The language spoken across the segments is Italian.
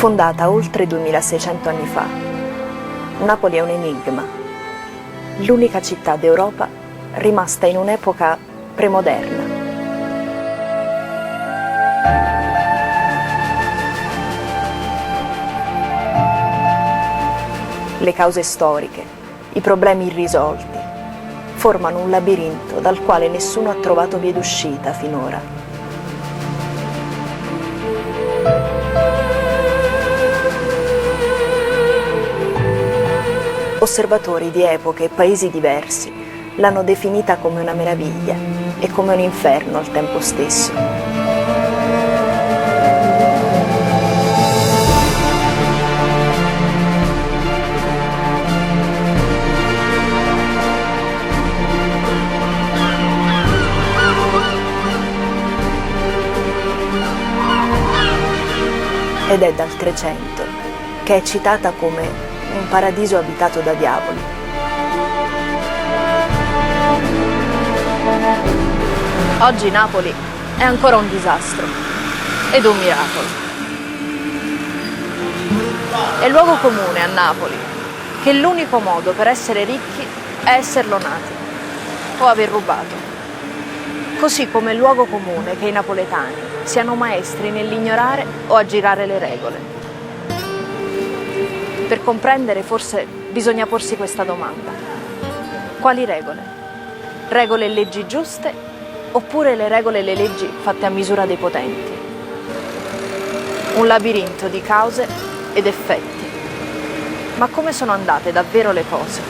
Fondata oltre 2600 anni fa, Napoli è un enigma, l'unica città d'Europa rimasta in un'epoca premoderna. Le cause storiche, i problemi irrisolti, formano un labirinto dal quale nessuno ha trovato via d'uscita finora. Osservatori di epoche e paesi diversi l'hanno definita come una meraviglia e come un inferno al tempo stesso. Ed è dal 300 che è citata come un paradiso abitato da diavoli. Oggi Napoli è ancora un disastro ed un miracolo. È luogo comune a Napoli che l'unico modo per essere ricchi è esserlo nati o aver rubato. Così come è luogo comune che i napoletani siano maestri nell'ignorare o aggirare le regole. Per comprendere forse bisogna porsi questa domanda. Quali regole? Regole e leggi giuste oppure le regole e le leggi fatte a misura dei potenti? Un labirinto di cause ed effetti. Ma come sono andate davvero le cose?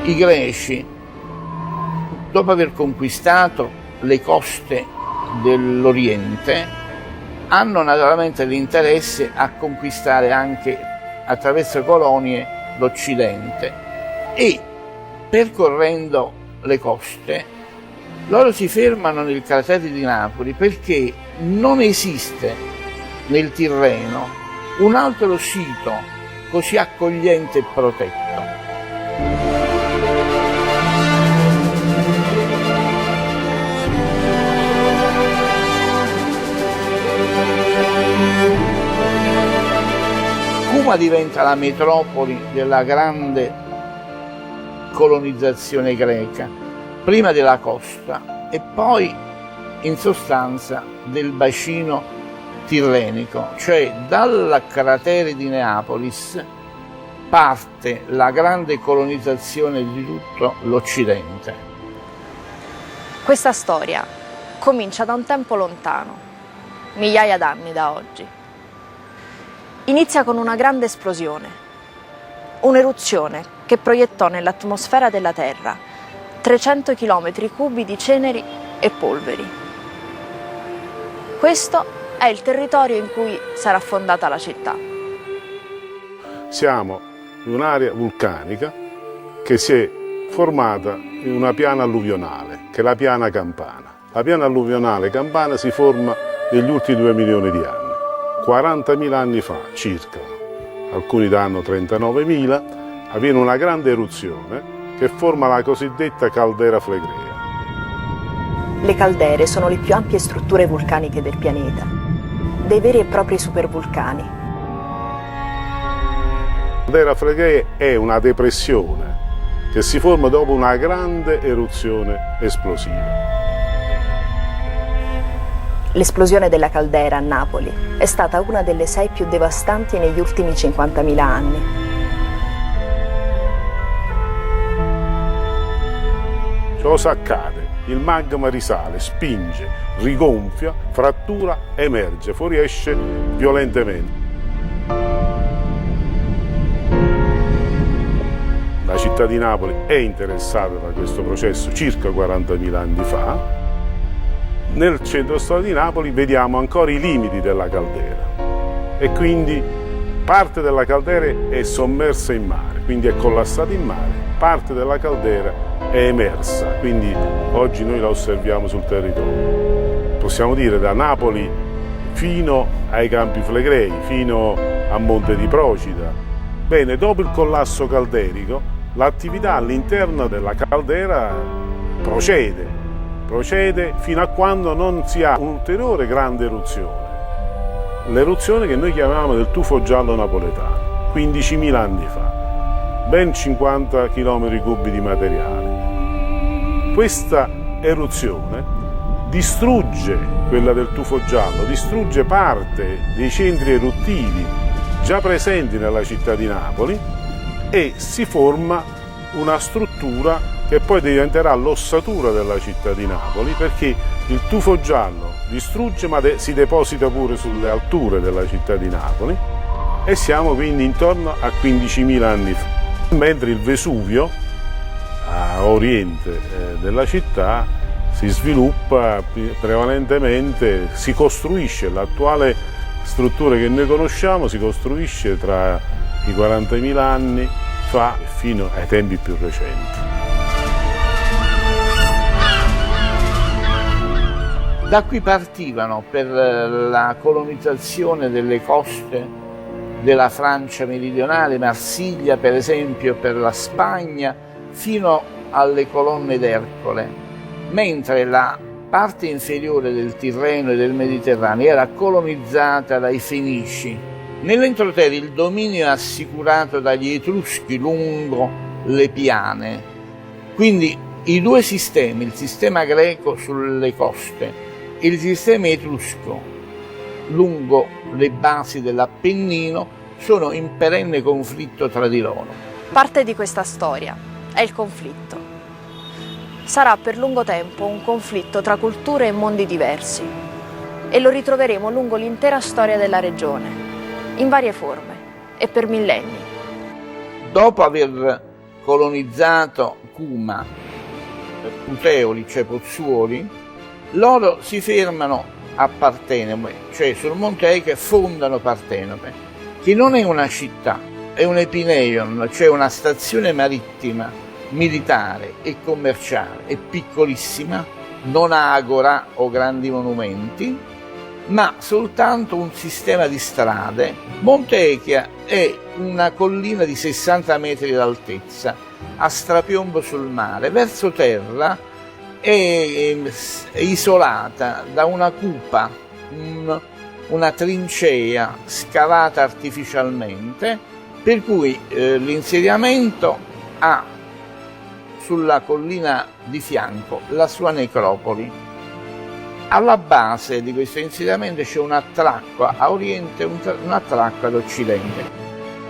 I greci, dopo aver conquistato le coste dell'Oriente, hanno naturalmente l'interesse a conquistare anche attraverso colonie l'Occidente e percorrendo le coste loro si fermano nel cratere di Napoli perché non esiste nel Tirreno un altro sito così accogliente e protetto. Cuma diventa la metropoli della grande colonizzazione greca, prima della costa e poi in sostanza del bacino tirrenico, cioè dal cratere di Neapolis parte la grande colonizzazione di tutto l'Occidente. Questa storia comincia da un tempo lontano, migliaia d'anni da oggi. Inizia con una grande esplosione, un'eruzione che proiettò nell'atmosfera della Terra 300 km cubi di ceneri e polveri. Questo è il territorio in cui sarà fondata la città. Siamo in un'area vulcanica che si è formata in una piana alluvionale, che è la piana campana. La piana alluvionale campana si forma negli ultimi 2 milioni di anni. 40.000 anni fa circa, alcuni danno 39.000, avviene una grande eruzione che forma la cosiddetta caldera flegrea. Le caldere sono le più ampie strutture vulcaniche del pianeta, dei veri e propri supervulcani. La caldera flegrea è una depressione che si forma dopo una grande eruzione esplosiva. L'esplosione della caldera a Napoli è stata una delle 6 più devastanti negli ultimi 50.000 anni. Cosa accade? Il magma risale, spinge, rigonfia, frattura, emerge, fuoriesce violentemente. La città di Napoli è interessata da questo processo circa 40.000 anni fa. Nel centro storico di Napoli vediamo ancora i limiti della caldera e quindi parte della caldera è sommersa in mare, quindi è collassata in mare, parte della caldera è emersa, quindi oggi noi la osserviamo sul territorio. Possiamo dire da Napoli fino ai Campi Flegrei, fino a Monte di Procida. Bene, dopo il collasso calderico l'attività all'interno della caldera procede fino a quando non si ha un'ulteriore grande eruzione. L'eruzione che noi chiamiamo del tufo giallo napoletano, 15.000 anni fa, ben 50 km3 di materiale. Questa eruzione distrugge, quella del tufo giallo, distrugge parte dei centri eruttivi già presenti nella città di Napoli e si forma una struttura che poi diventerà l'ossatura della città di Napoli, perché il tufo giallo distrugge ma si deposita pure sulle alture della città di Napoli e siamo quindi intorno a 15.000 anni fa, mentre il Vesuvio a oriente della città si sviluppa prevalentemente, si costruisce, l'attuale struttura che noi conosciamo si costruisce tra i 40.000 anni fa fino ai tempi più recenti. Da qui partivano per la colonizzazione delle coste della Francia meridionale, Marsiglia per esempio, per la Spagna, fino alle colonne d'Ercole, mentre la parte inferiore del Tirreno e del Mediterraneo era colonizzata dai Fenici. Nell'entroterra il dominio è assicurato dagli Etruschi lungo le piane. Quindi i due sistemi, il sistema greco sulle coste e il sistema etrusco lungo le basi dell'Appennino, sono in perenne conflitto tra di loro. Parte di questa storia è il conflitto. Sarà per lungo tempo un conflitto tra culture e mondi diversi e lo ritroveremo lungo l'intera storia della regione, in varie forme e per millenni. Dopo aver colonizzato Cuma, Puteoli, cioè Pozzuoli, loro si fermano a Partenope, cioè sul Monte Etna fondano Partenope, che non è una città, è un epineion, cioè una stazione marittima, militare e commerciale, è piccolissima, non ha agora o grandi monumenti, ma soltanto un sistema di strade. Monte Echia è una collina di 60 metri d'altezza, a strapiombo sul mare, verso terra è isolata da una cupa, una trincea scavata artificialmente, per cui l'insediamento ha sulla collina di fianco la sua necropoli. Alla base di questo insediamento c'è un attracco a oriente e un attracco ad occidente.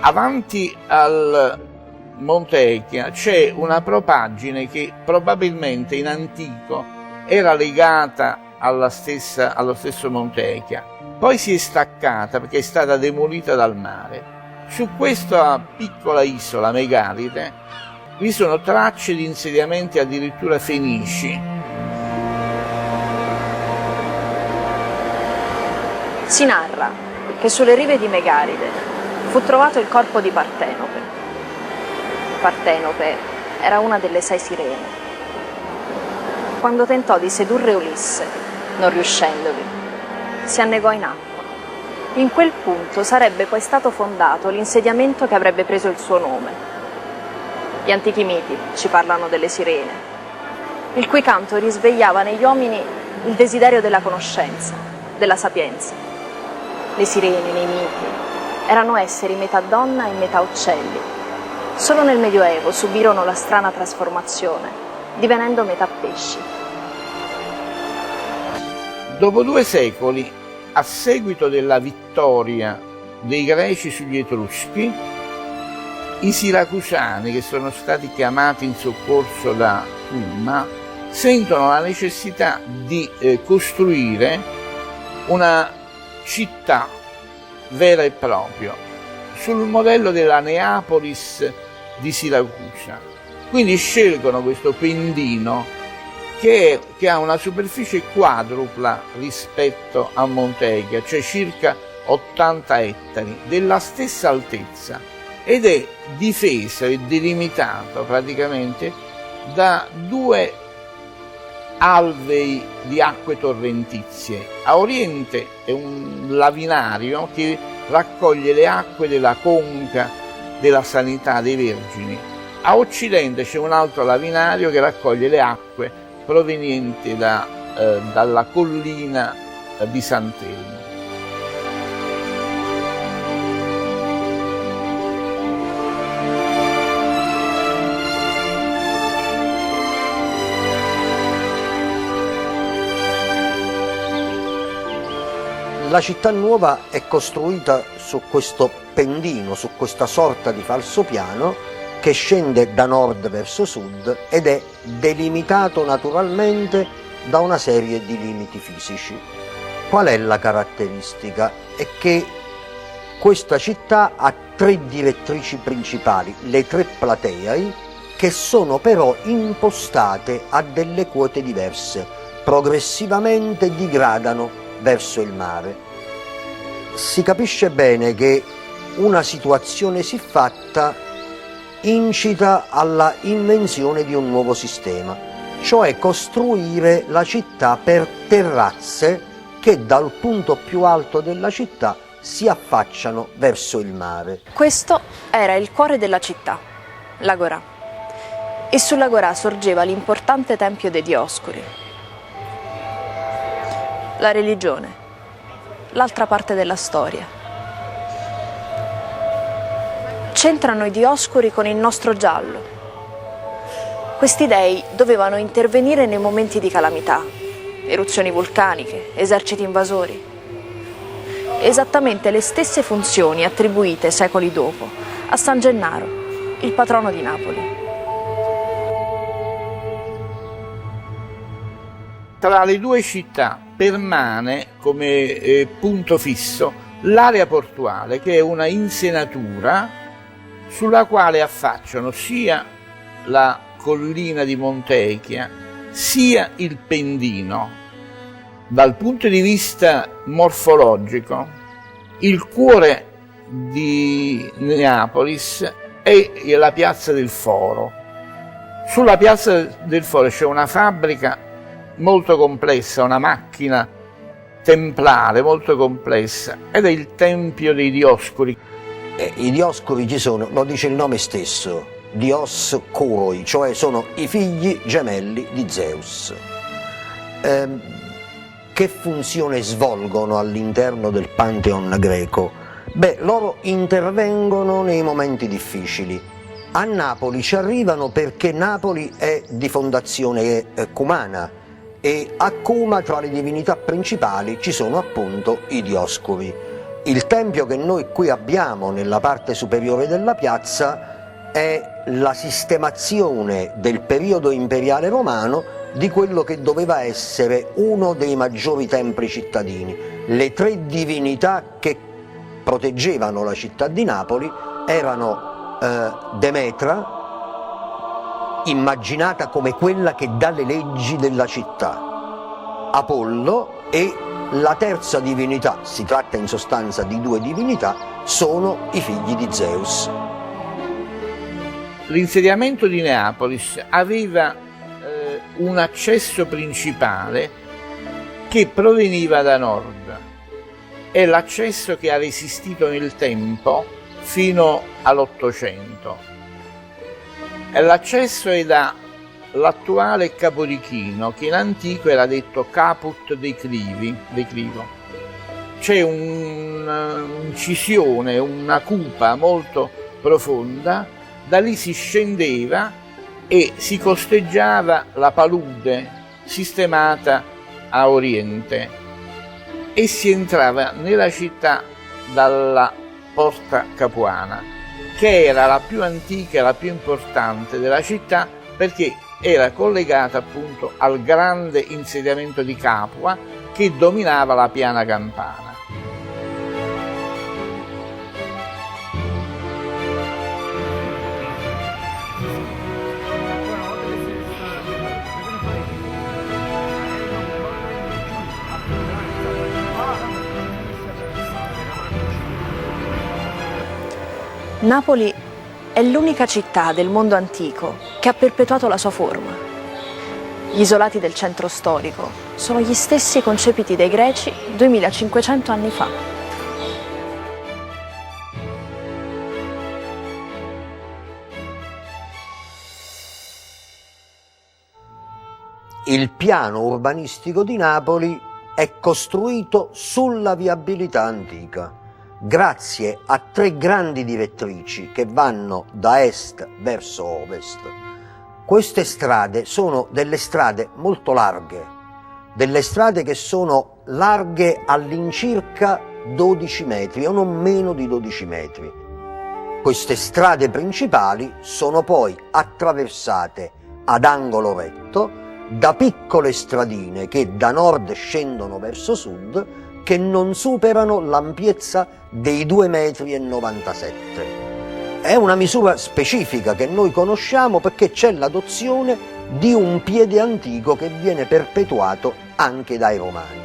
Avanti al Monte Echia c'è una propaggine che probabilmente in antico era legata allo stesso Monte Echia, poi si è staccata perché è stata demolita dal mare. Su questa piccola isola megalite vi sono tracce di insediamenti addirittura fenici. Si narra che sulle rive di Megaride fu trovato il corpo di Partenope. Partenope era una delle 6 sirene. Quando tentò di sedurre Ulisse, non riuscendovi, si annegò in acqua. In quel punto sarebbe poi stato fondato l'insediamento che avrebbe preso il suo nome. Gli antichi miti ci parlano delle sirene, il cui canto risvegliava negli uomini il desiderio della conoscenza, della sapienza. Le sirene nei miti erano esseri metà donna e metà uccelli. Solo nel Medioevo subirono la strana trasformazione, divenendo metà pesci. Dopo 2 secoli, a seguito della vittoria dei Greci sugli Etruschi, i siracusani, che sono stati chiamati in soccorso da Cuma, sentono la necessità di costruire una città vera e propria, sul modello della Neapolis di Siracusa. Quindi scelgono questo pendino che ha una superficie quadrupla rispetto a Monte Echia, cioè circa 80 ettari, della stessa altezza, ed è difeso e delimitato praticamente da 2 alvei di acque torrentizie. A oriente è un lavinario che raccoglie le acque della conca della Sanità dei Vergini, A occidente c'è un altro lavinario che raccoglie le acque provenienti dalla collina di Sant'Elmo. La città nuova è costruita su questo pendino, su questa sorta di falsopiano che scende da nord verso sud ed è delimitato naturalmente da una serie di limiti fisici. Qual è la caratteristica? È che questa città ha 3 direttrici principali, le 3 platei, che sono però impostate a delle quote diverse, progressivamente digradano verso il mare. Si capisce bene che una situazione siffatta incita alla invenzione di un nuovo sistema, cioè costruire la città per terrazze che dal punto più alto della città si affacciano verso il mare. Questo era il cuore della città, l'Agorà, e sull'Agorà sorgeva l'importante tempio dei Dioscuri. La religione, l'altra parte della storia. C'entrano i Dioscuri con il nostro giallo. Questi dei dovevano intervenire nei momenti di calamità, eruzioni vulcaniche, eserciti invasori. Esattamente le stesse funzioni attribuite secoli dopo a San Gennaro, il patrono di Napoli. Tra le 2 città permane come punto fisso l'area portuale, che è una insenatura sulla quale affacciano sia la collina di Montecchia sia il Pendino. Dal punto di vista morfologico, il cuore di Neapolis è la piazza del Foro. Sulla piazza del Foro c'è una fabbrica molto complessa, una macchina templare molto complessa, ed è il Tempio dei Dioscuri. I Dioscuri ci sono, lo dice il nome stesso, Dioscoroi, cioè sono i figli gemelli di Zeus. Che funzione svolgono all'interno del Pantheon greco? Beh, loro intervengono nei momenti difficili. A Napoli ci arrivano perché Napoli è di fondazione cumana, e a Cuma, tra le divinità principali, ci sono appunto i Dioscuri. Il tempio che noi qui abbiamo nella parte superiore della piazza è la sistemazione del periodo imperiale romano di quello che doveva essere uno dei maggiori templi cittadini. Le 3 divinità che proteggevano la città di Napoli erano Demetra, immaginata come quella che dà le leggi della città, Apollo, e la terza divinità, si tratta in sostanza di 2 divinità, sono i figli di Zeus. L'insediamento di Neapolis aveva un accesso principale che proveniva da nord. È l'accesso che ha resistito nel tempo fino all'800. L'accesso è dall'attuale Capodichino, che in antico era detto Caput dei Crivo. C'è un'incisione, una cupa molto profonda, da lì si scendeva e si costeggiava la palude sistemata a oriente e si entrava nella città dalla Porta Capuana, che era la più antica e la più importante della città, perché era collegata appunto al grande insediamento di Capua che dominava la piana campana. Napoli è l'unica città del mondo antico che ha perpetuato la sua forma. Gli isolati del centro storico sono gli stessi concepiti dai Greci 2500 anni fa. il piano urbanistico di Napoli è costruito sulla viabilità antica, grazie a 3 grandi direttrici che vanno da est verso ovest. Queste strade sono delle strade molto larghe, delle strade che sono larghe all'incirca 12 metri o non meno di 12 metri. Queste strade principali sono poi attraversate ad angolo retto da piccole stradine che da nord scendono verso sud, che non superano l'ampiezza dei 2,97 metri. È una misura specifica che noi conosciamo perché c'è l'adozione di un piede antico che viene perpetuato anche dai Romani.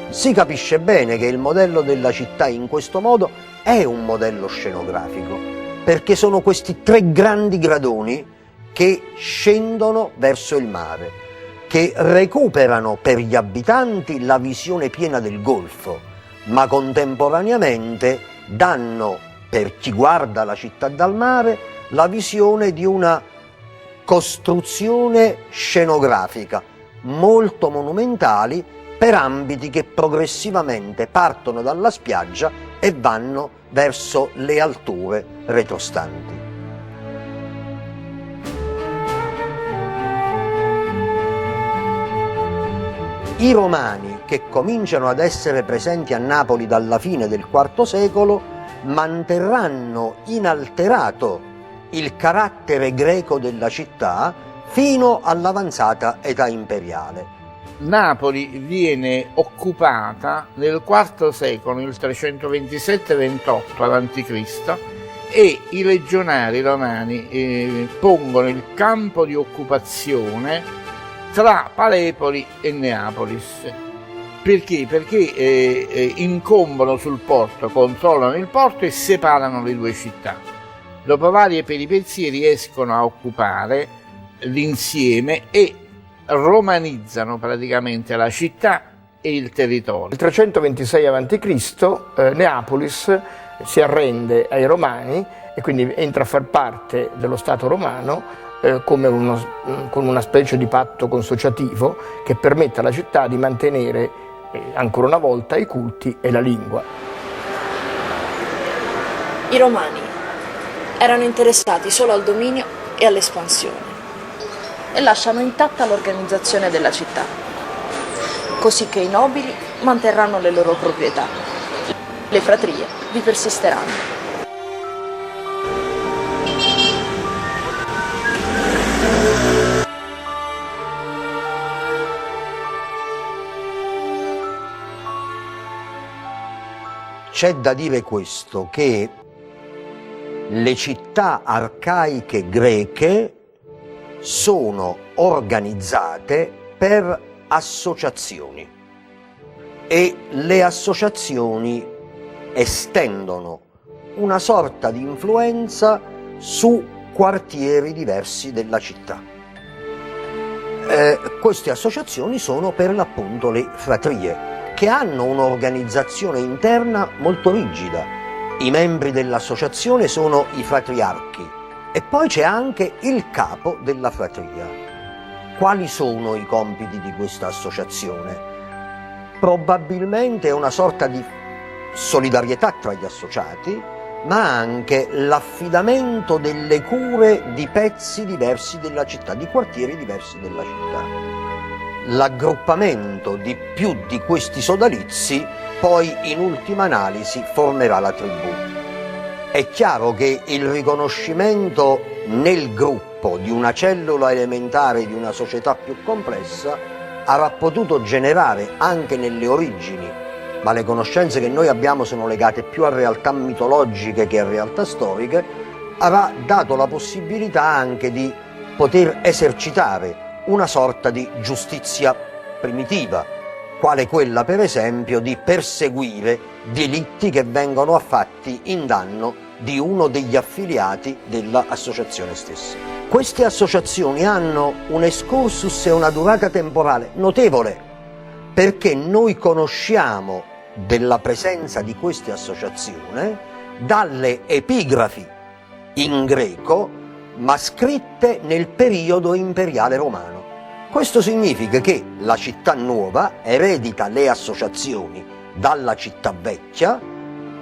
Si capisce bene che il modello della città in questo modo è un modello scenografico, perché sono questi 3 grandi gradoni che scendono verso il mare, che recuperano per gli abitanti la visione piena del golfo, ma contemporaneamente danno, per chi guarda la città dal mare, la visione di una costruzione scenografica molto monumentali per ambiti che progressivamente partono dalla spiaggia e vanno verso le alture retrostanti. I Romani, che cominciano ad essere presenti a Napoli dalla fine del IV secolo, manterranno inalterato il carattere greco della città fino all'avanzata età imperiale. Napoli viene occupata nel IV secolo, nel 327-28 a.C., e i legionari romani pongono il campo di occupazione tra Palepoli e Neapolis. Perché? Perché incombono sul porto, controllano il porto e separano le 2 città. Dopo varie peripezie riescono a occupare l'insieme e romanizzano praticamente la città e il territorio. Nel 326 a.C. Neapolis si arrende ai Romani e quindi entra a far parte dello Stato romano con una specie di patto consociativo che permette alla città di mantenere ancora una volta i culti e la lingua. I Romani erano interessati solo al dominio e all'espansione e lasciano intatta l'organizzazione della città, così che i nobili manterranno le loro proprietà. Le fratrie vi persisteranno. C'è da dire questo, che le città arcaiche greche sono organizzate per associazioni e le associazioni estendono una sorta di influenza su quartieri diversi della città. Queste associazioni sono per l'appunto le fratrie, che hanno un'organizzazione interna molto rigida. I membri dell'associazione sono i fratriarchi e poi c'è anche il capo della fratria. Quali sono i compiti di questa associazione? Probabilmente è una sorta di solidarietà tra gli associati, ma anche l'affidamento delle cure di pezzi diversi della città, di quartieri diversi della città. L'aggruppamento di più di questi sodalizi poi in ultima analisi formerà la tribù. È chiaro che il riconoscimento nel gruppo di una cellula elementare di una società più complessa avrà potuto generare anche nelle origini, ma le conoscenze che noi abbiamo sono legate più a realtà mitologiche che a realtà storiche, avrà dato la possibilità anche di poter esercitare una sorta di giustizia primitiva, quale quella per esempio di perseguire delitti che vengono affatti in danno di uno degli affiliati dell'associazione stessa. Queste associazioni hanno un excursus e una durata temporale notevole, perché noi conosciamo della presenza di queste associazioni dalle epigrafi in greco, ma scritte nel periodo imperiale romano. Questo significa che la città nuova eredita le associazioni dalla città vecchia,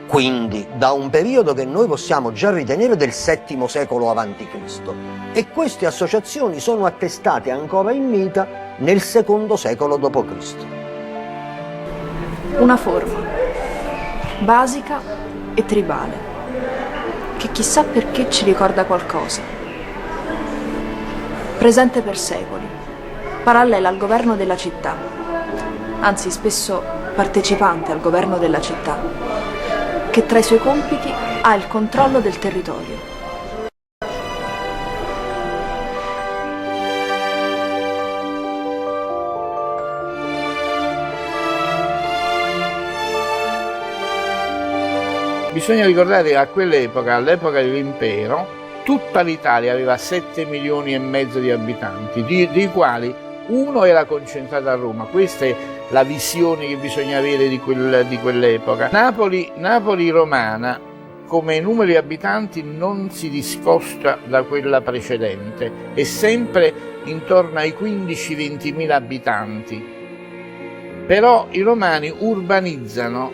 quindi da un periodo che noi possiamo già ritenere del VII secolo a.C. e queste associazioni sono attestate ancora in vita nel II secolo d.C. Una forma basica e tribale, che chissà perché ci ricorda qualcosa. Presente per secoli, parallela al governo della città, anzi spesso partecipante al governo della città, che tra i suoi compiti ha il controllo del territorio. Bisogna ricordare che a quell'epoca, all'epoca dell'impero, tutta l'Italia aveva 7 milioni e mezzo di abitanti, dei quali uno era concentrato a Roma. Questa è la visione che bisogna avere di quell'epoca. Napoli romana, come numero di abitanti, non si discosta da quella precedente, è sempre intorno ai 15-20 mila abitanti. Però i romani urbanizzano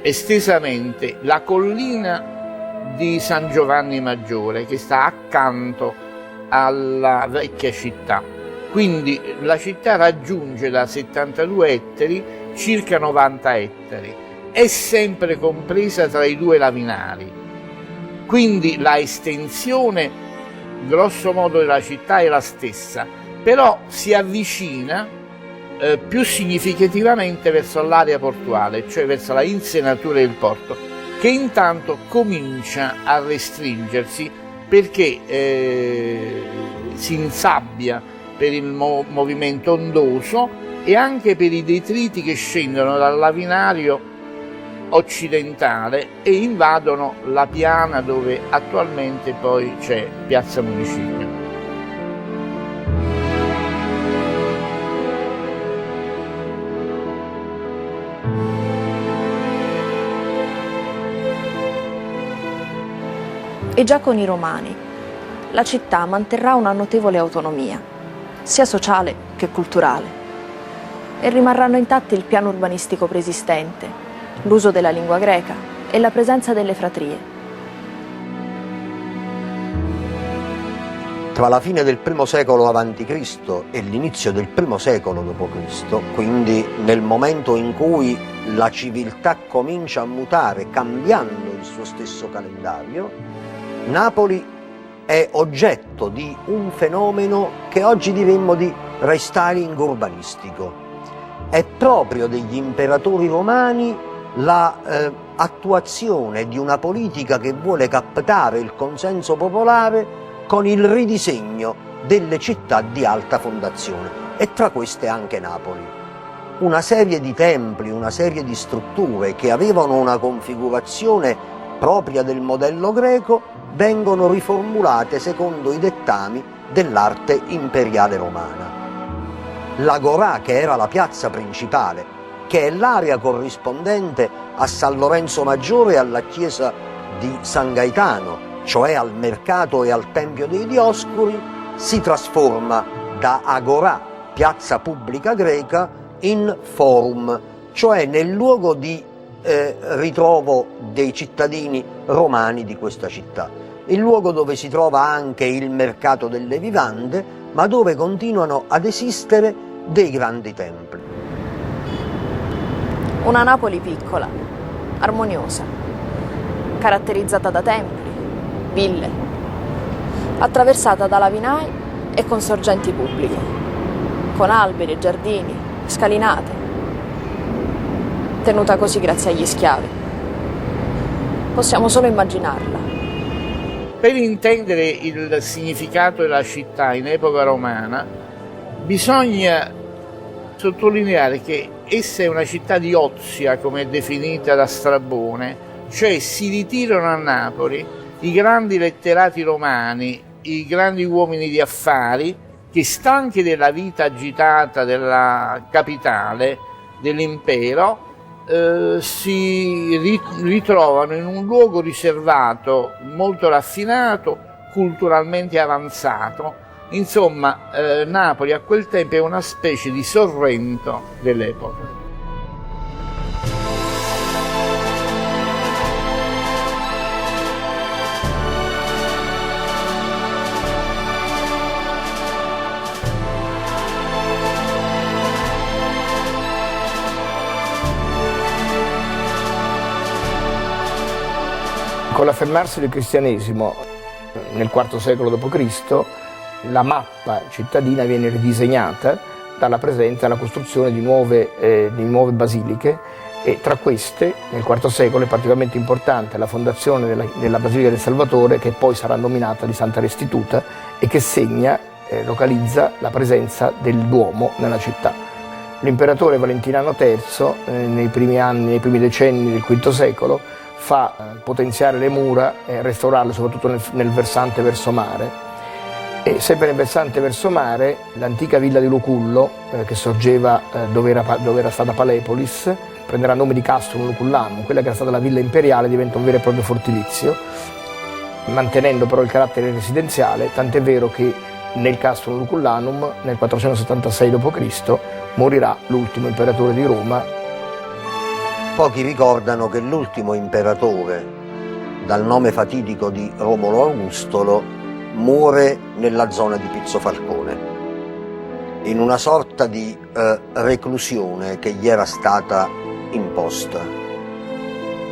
estesamente la collina di San Giovanni Maggiore, che sta accanto alla vecchia città. Quindi la città raggiunge da 72 ettari circa 90 ettari, è sempre compresa tra i due lavinari. Quindi la estensione grosso modo della città è la stessa, però si avvicina più significativamente verso l'area portuale, cioè verso la insenatura del porto, che intanto comincia a restringersi perché si insabbia per il movimento ondoso e anche per i detriti che scendono dal lavinario occidentale e invadono la piana dove attualmente poi c'è Piazza Municipio. E già con i Romani, la città manterrà una notevole autonomia, sia sociale che culturale, e rimarranno intatti il piano urbanistico preesistente, l'uso della lingua greca e la presenza delle fratrie. Tra la fine del I secolo a.C. e l'inizio del I secolo d.C., quindi nel momento in cui la civiltà comincia a mutare cambiando il suo stesso calendario, Napoli è oggetto di un fenomeno che oggi diremmo di restyling urbanistico. È proprio degli imperatori romani l'attuazione di una politica che vuole captare il consenso popolare con il ridisegno delle città di alta fondazione, e tra queste anche Napoli. Una serie di templi, una serie di strutture che avevano una configurazione propria del modello greco vengono riformulate secondo i dettami dell'arte imperiale romana. L'Agorà, che era la piazza principale, che è l'area corrispondente a San Lorenzo Maggiore e alla chiesa di San Gaetano, cioè al mercato e al tempio dei Dioscuri, si trasforma da Agorà, piazza pubblica greca, in forum, cioè nel luogo di ritrovo dei cittadini romani di questa città. Il luogo dove si trova anche il mercato delle vivande, ma dove continuano ad esistere dei grandi templi. Una Napoli piccola, armoniosa, caratterizzata da templi, ville, attraversata da lavinai e con sorgenti pubbliche, con alberi, giardini, scalinate, tenuta così grazie agli schiavi. Possiamo solo immaginarla. Per intendere il significato della città in epoca romana bisogna sottolineare che essa è una città di Ozia, come è definita da Strabone, cioè si ritirano a Napoli i grandi letterati romani, i grandi uomini di affari che, stanchi della vita agitata della capitale, dell'impero, si ritrovano in un luogo riservato, molto raffinato, culturalmente avanzato, Insomma, Napoli a quel tempo è una specie di Sorrento dell'epoca. Con l'affermarsi del cristianesimo nel IV secolo d.C., la mappa cittadina viene ridisegnata dalla presenza e alla costruzione di nuove basiliche, e tra queste nel IV secolo è particolarmente importante la fondazione della Basilica del Salvatore, che poi sarà nominata di Santa Restituta e che localizza la presenza del Duomo nella città. L'imperatore Valentiniano III nei primi decenni del V secolo fa potenziare le mura e restaurarle soprattutto nel versante verso mare. E sempre nel versante verso mare, l'antica villa di Lucullo, che sorgeva dove era stata Palepolis, prenderà nome di Castrum Lucullanum. Quella che era stata la villa imperiale diventa un vero e proprio fortilizio, mantenendo però il carattere residenziale, tant'è vero che nel Castrum Lucullanum nel 476 d.C. morirà l'ultimo imperatore di Roma. Pochi ricordano che l'ultimo imperatore, dal nome fatidico di Romolo Augustolo, muore nella zona di Pizzofalcone, in una sorta di reclusione che gli era stata imposta.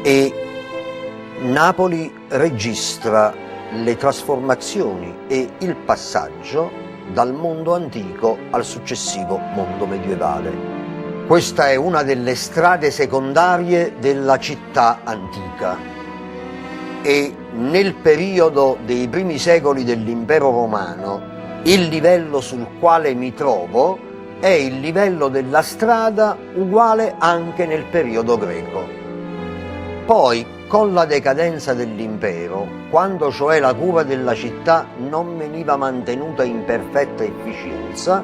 E Napoli registra le trasformazioni e il passaggio dal mondo antico al successivo mondo medievale. Questa è una delle strade secondarie della città antica e nel periodo dei primi secoli dell'impero romano il livello sul quale mi trovo è il livello della strada uguale anche nel periodo greco. Poi, con la decadenza dell'impero, quando cioè la cura della città non veniva mantenuta in perfetta efficienza,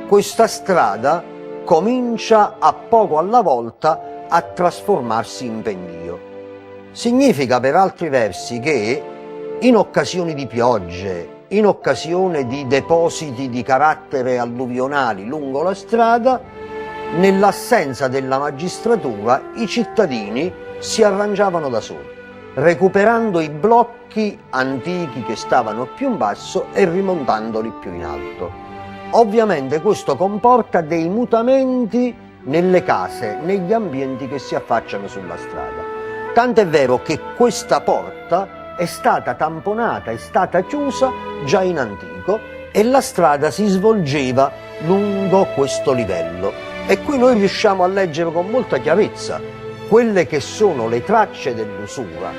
questa strada comincia a poco alla volta a trasformarsi in pendio. Significa per altri versi che in occasioni di piogge, in occasione di depositi di carattere alluvionali lungo la strada, nell'assenza della magistratura i cittadini si arrangiavano da soli, recuperando i blocchi antichi che stavano più in basso e rimontandoli più in alto. Ovviamente questo comporta dei mutamenti nelle case, negli ambienti che si affacciano sulla strada. Tant'è vero che questa porta è stata tamponata, è stata chiusa già in antico e la strada si svolgeva lungo questo livello. E qui noi riusciamo a leggere con molta chiarezza quelle che sono le tracce dell'usura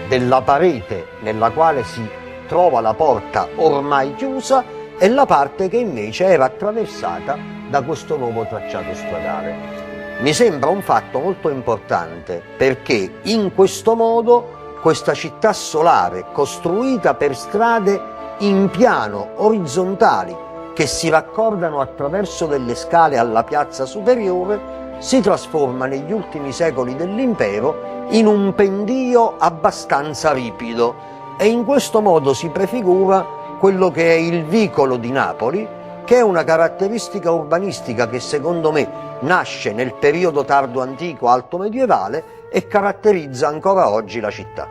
della parete nella quale si trova la porta ormai chiusa e la parte che invece era attraversata da questo nuovo tracciato stradale. Mi sembra un fatto molto importante perché in questo modo questa città solare, costruita per strade in piano, orizzontali, che si raccordano attraverso delle scale alla piazza superiore, si trasforma negli ultimi secoli dell'impero in un pendio abbastanza ripido e in questo modo si prefigura quello che è il vicolo di Napoli, che è una caratteristica urbanistica che secondo me nasce nel periodo tardo antico alto medievale e caratterizza ancora oggi la città.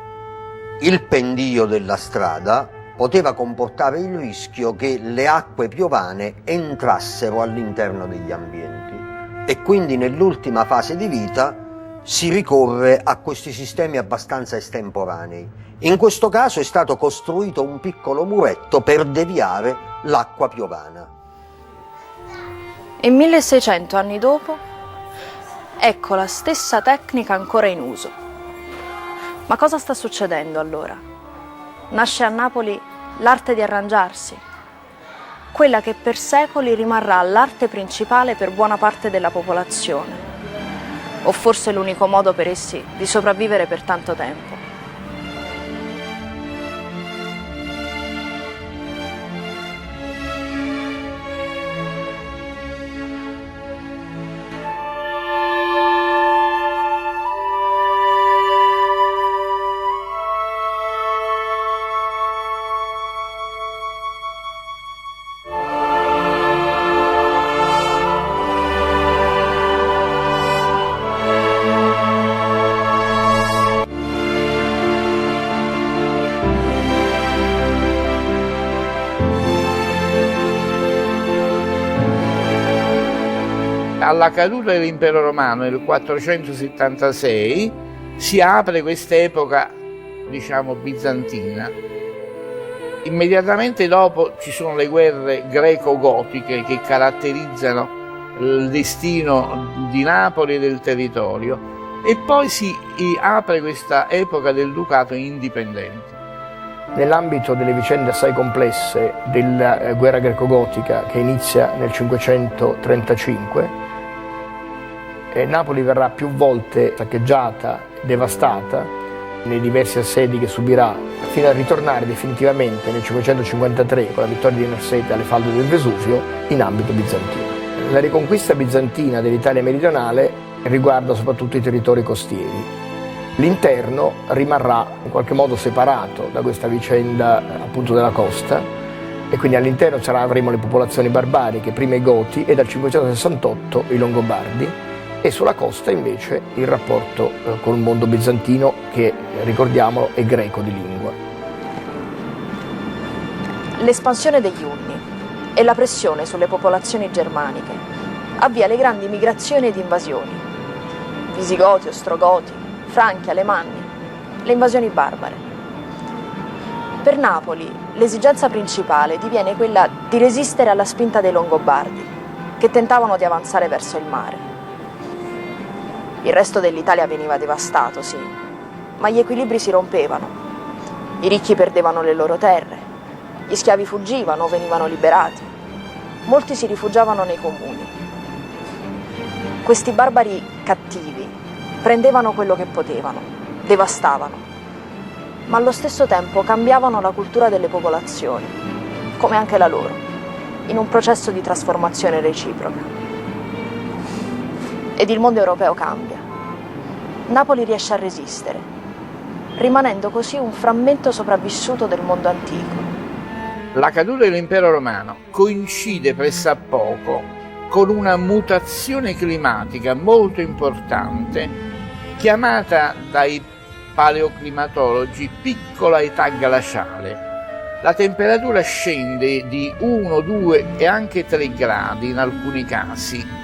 Il pendio della strada poteva comportare il rischio che le acque piovane entrassero all'interno degli ambienti e quindi nell'ultima fase di vita si ricorre a questi sistemi abbastanza estemporanei. In questo caso è stato costruito un piccolo muretto per deviare l'acqua piovana. E 1600 anni dopo, ecco la stessa tecnica ancora in uso. Ma cosa sta succedendo allora? Nasce a Napoli l'arte di arrangiarsi, quella che per secoli rimarrà l'arte principale per buona parte della popolazione, o forse l'unico modo per essi di sopravvivere per tanto tempo. alla caduta dell'impero romano nel 476 si apre quest'epoca, diciamo, bizantina. Immediatamente dopo ci sono le guerre greco-gotiche che caratterizzano il destino di Napoli e del territorio, e poi si apre questa epoca del ducato indipendente. Nell'ambito delle vicende assai complesse della guerra greco-gotica che inizia nel 535, Napoli verrà più volte saccheggiata, devastata nei diversi assedi che subirà, fino a ritornare definitivamente nel 553 con la vittoria di Nersete alle falde del Vesuvio in ambito bizantino. La riconquista bizantina dell'Italia meridionale riguarda soprattutto i territori costieri. L'interno rimarrà in qualche modo separato da questa vicenda appunto della costa, e quindi all'interno avremo le popolazioni barbariche, prima i Goti e dal 568 i Longobardi, e sulla costa invece il rapporto con il mondo bizantino che, ricordiamolo, è greco di lingua. L'espansione degli Unni e la pressione sulle popolazioni germaniche avvia le grandi migrazioni ed invasioni. Visigoti, Ostrogoti, Franchi, Alemanni, le invasioni barbare. Per Napoli l'esigenza principale diviene quella di resistere alla spinta dei Longobardi, che tentavano di avanzare verso il mare. Il resto dell'Italia veniva devastato, sì, ma gli equilibri si rompevano. I ricchi perdevano le loro terre, gli schiavi fuggivano o venivano liberati, molti si rifugiavano nei comuni. Questi barbari cattivi prendevano quello che potevano, devastavano, ma allo stesso tempo cambiavano la cultura delle popolazioni, come anche la loro, in un processo di trasformazione reciproca. Ed il mondo europeo cambia. Napoli riesce a resistere, rimanendo così un frammento sopravvissuto del mondo antico. La caduta dell'impero romano coincide pressappoco con una mutazione climatica molto importante, chiamata dai paleoclimatologi piccola età glaciale. La temperatura scende di 1, 2 e anche 3 gradi in alcuni casi.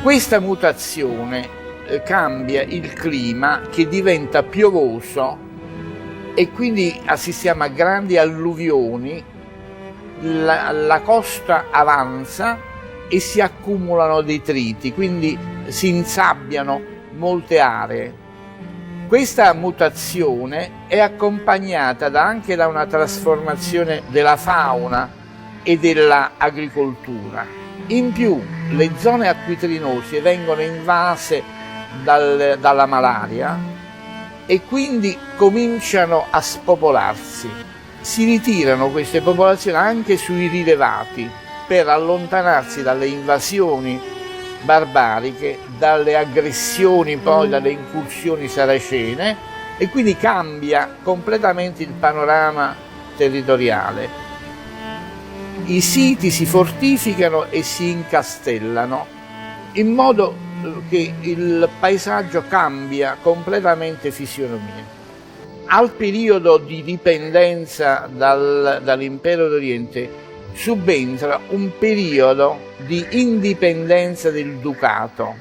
Questa mutazione cambia il clima, che diventa piovoso, e quindi assistiamo a grandi alluvioni, la costa avanza e si accumulano detriti, quindi si insabbiano molte aree. Questa mutazione è accompagnata anche da una trasformazione della fauna e dell'agricoltura. In più, le zone acquitrinose vengono invase dalla malaria e quindi cominciano a spopolarsi. Si ritirano queste popolazioni anche sui rilevati per allontanarsi dalle invasioni barbariche, dalle aggressioni, poi dalle incursioni saracene, e quindi cambia completamente il panorama territoriale. I siti si fortificano e si incastellano, in modo che il paesaggio cambia completamente fisionomia. Al periodo di dipendenza dall'impero d'Oriente subentra un periodo di indipendenza del ducato.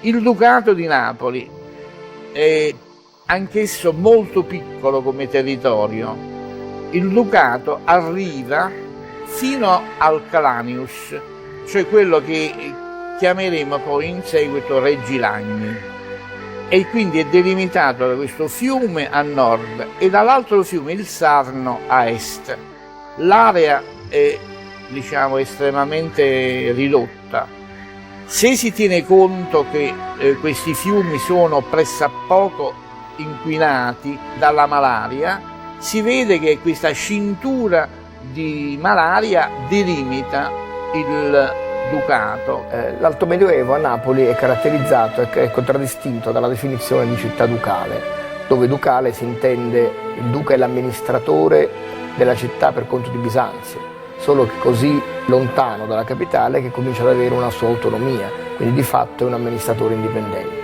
Il ducato di Napoli è anch'esso molto piccolo come territorio. Il ducato arriva fino al Calanius, cioè quello che chiameremo poi in seguito Regilagni, e quindi è delimitato da questo fiume a nord e dall'altro fiume, il Sarno, a est. L'area è, diciamo, estremamente ridotta. Se si tiene conto che questi fiumi sono pressappoco inquinati dalla malaria, si vede che questa cintura di malaria delimita il ducato. L'Alto Medioevo a Napoli è caratterizzato e è contraddistinto dalla definizione di città ducale, dove ducale si intende il duca è l'amministratore della città per conto di Bisanzio, solo che così lontano dalla capitale che comincia ad avere una sua autonomia, quindi di fatto è un amministratore indipendente.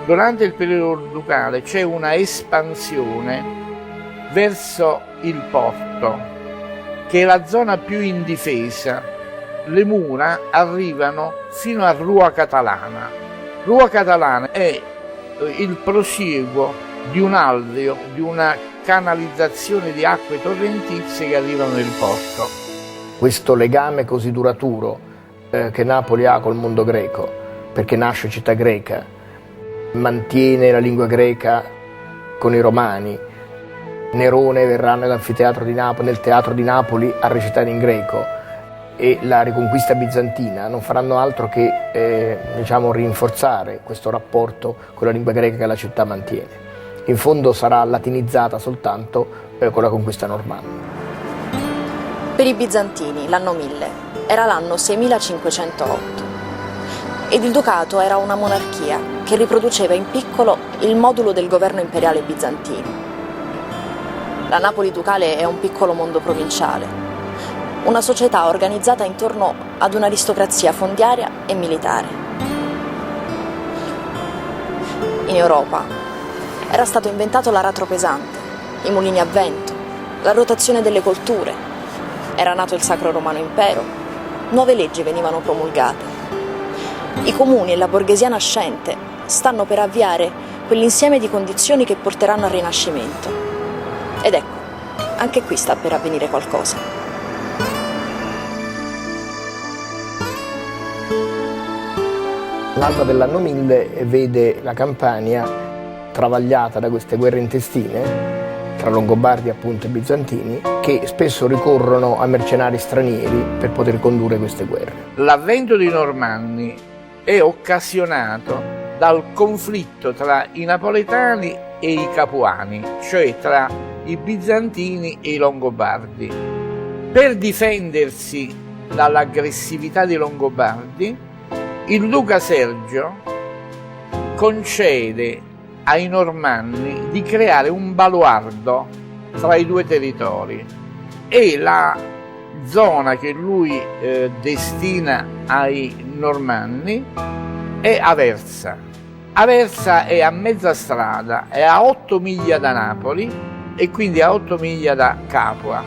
Durante il periodo ducale c'è una espansione verso il porto, che è la zona più indifesa, le mura arrivano fino a Rua Catalana. Rua Catalana è il prosieguo di un alveo, di una canalizzazione di acque torrentizie che arrivano nel porto. Questo legame così duraturo che Napoli ha col mondo greco, perché nasce città greca, mantiene la lingua greca con i romani. Nerone verrà nell'anfiteatro di Napoli, nel teatro di Napoli, a recitare in greco, e la riconquista bizantina non faranno altro che rinforzare questo rapporto con la lingua greca che la città mantiene. In fondo sarà latinizzata soltanto con la conquista normanna. Per i bizantini l'anno 1000 era l'anno 6508 ed il ducato era una monarchia che riproduceva in piccolo il modulo del governo imperiale bizantino. La Napoli ducale è un piccolo mondo provinciale, una società organizzata intorno ad un'aristocrazia fondiaria e militare. In Europa era stato inventato l'aratro pesante, i mulini a vento, la rotazione delle colture, era nato il Sacro Romano Impero, nuove leggi venivano promulgate. I comuni e la borghesia nascente stanno per avviare quell'insieme di condizioni che porteranno al Rinascimento. Ed ecco, anche qui sta per avvenire qualcosa. L'alba dell'anno 1000 vede la Campania travagliata da queste guerre intestine tra Longobardi appunto e Bizantini, che spesso ricorrono a mercenari stranieri per poter condurre queste guerre. L'avvento dei Normanni è occasionato dal conflitto tra i napoletani e i capuani, cioè tra i bizantini e i longobardi. Per difendersi dall'aggressività dei longobardi, il duca Sergio concede ai normanni di creare un baluardo tra i due territori, e la zona che lui destina ai normanni è Aversa. Aversa è a mezza strada, è a 8 miglia da Napoli e quindi a 8 miglia da Capua,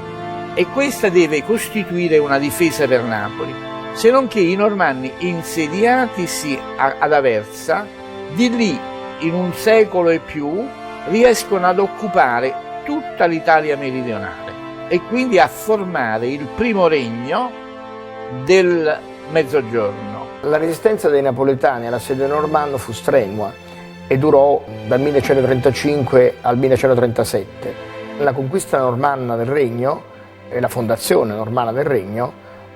e questa deve costituire una difesa per Napoli, se non che i normanni insediatisi ad Aversa, di lì in un secolo e più riescono ad occupare tutta l'Italia meridionale e quindi a formare il primo regno del Mezzogiorno. La resistenza dei napoletani all'assedio normanno fu strenua e durò dal 1135 al 1137. La conquista normanna del regno e la fondazione normanna del regno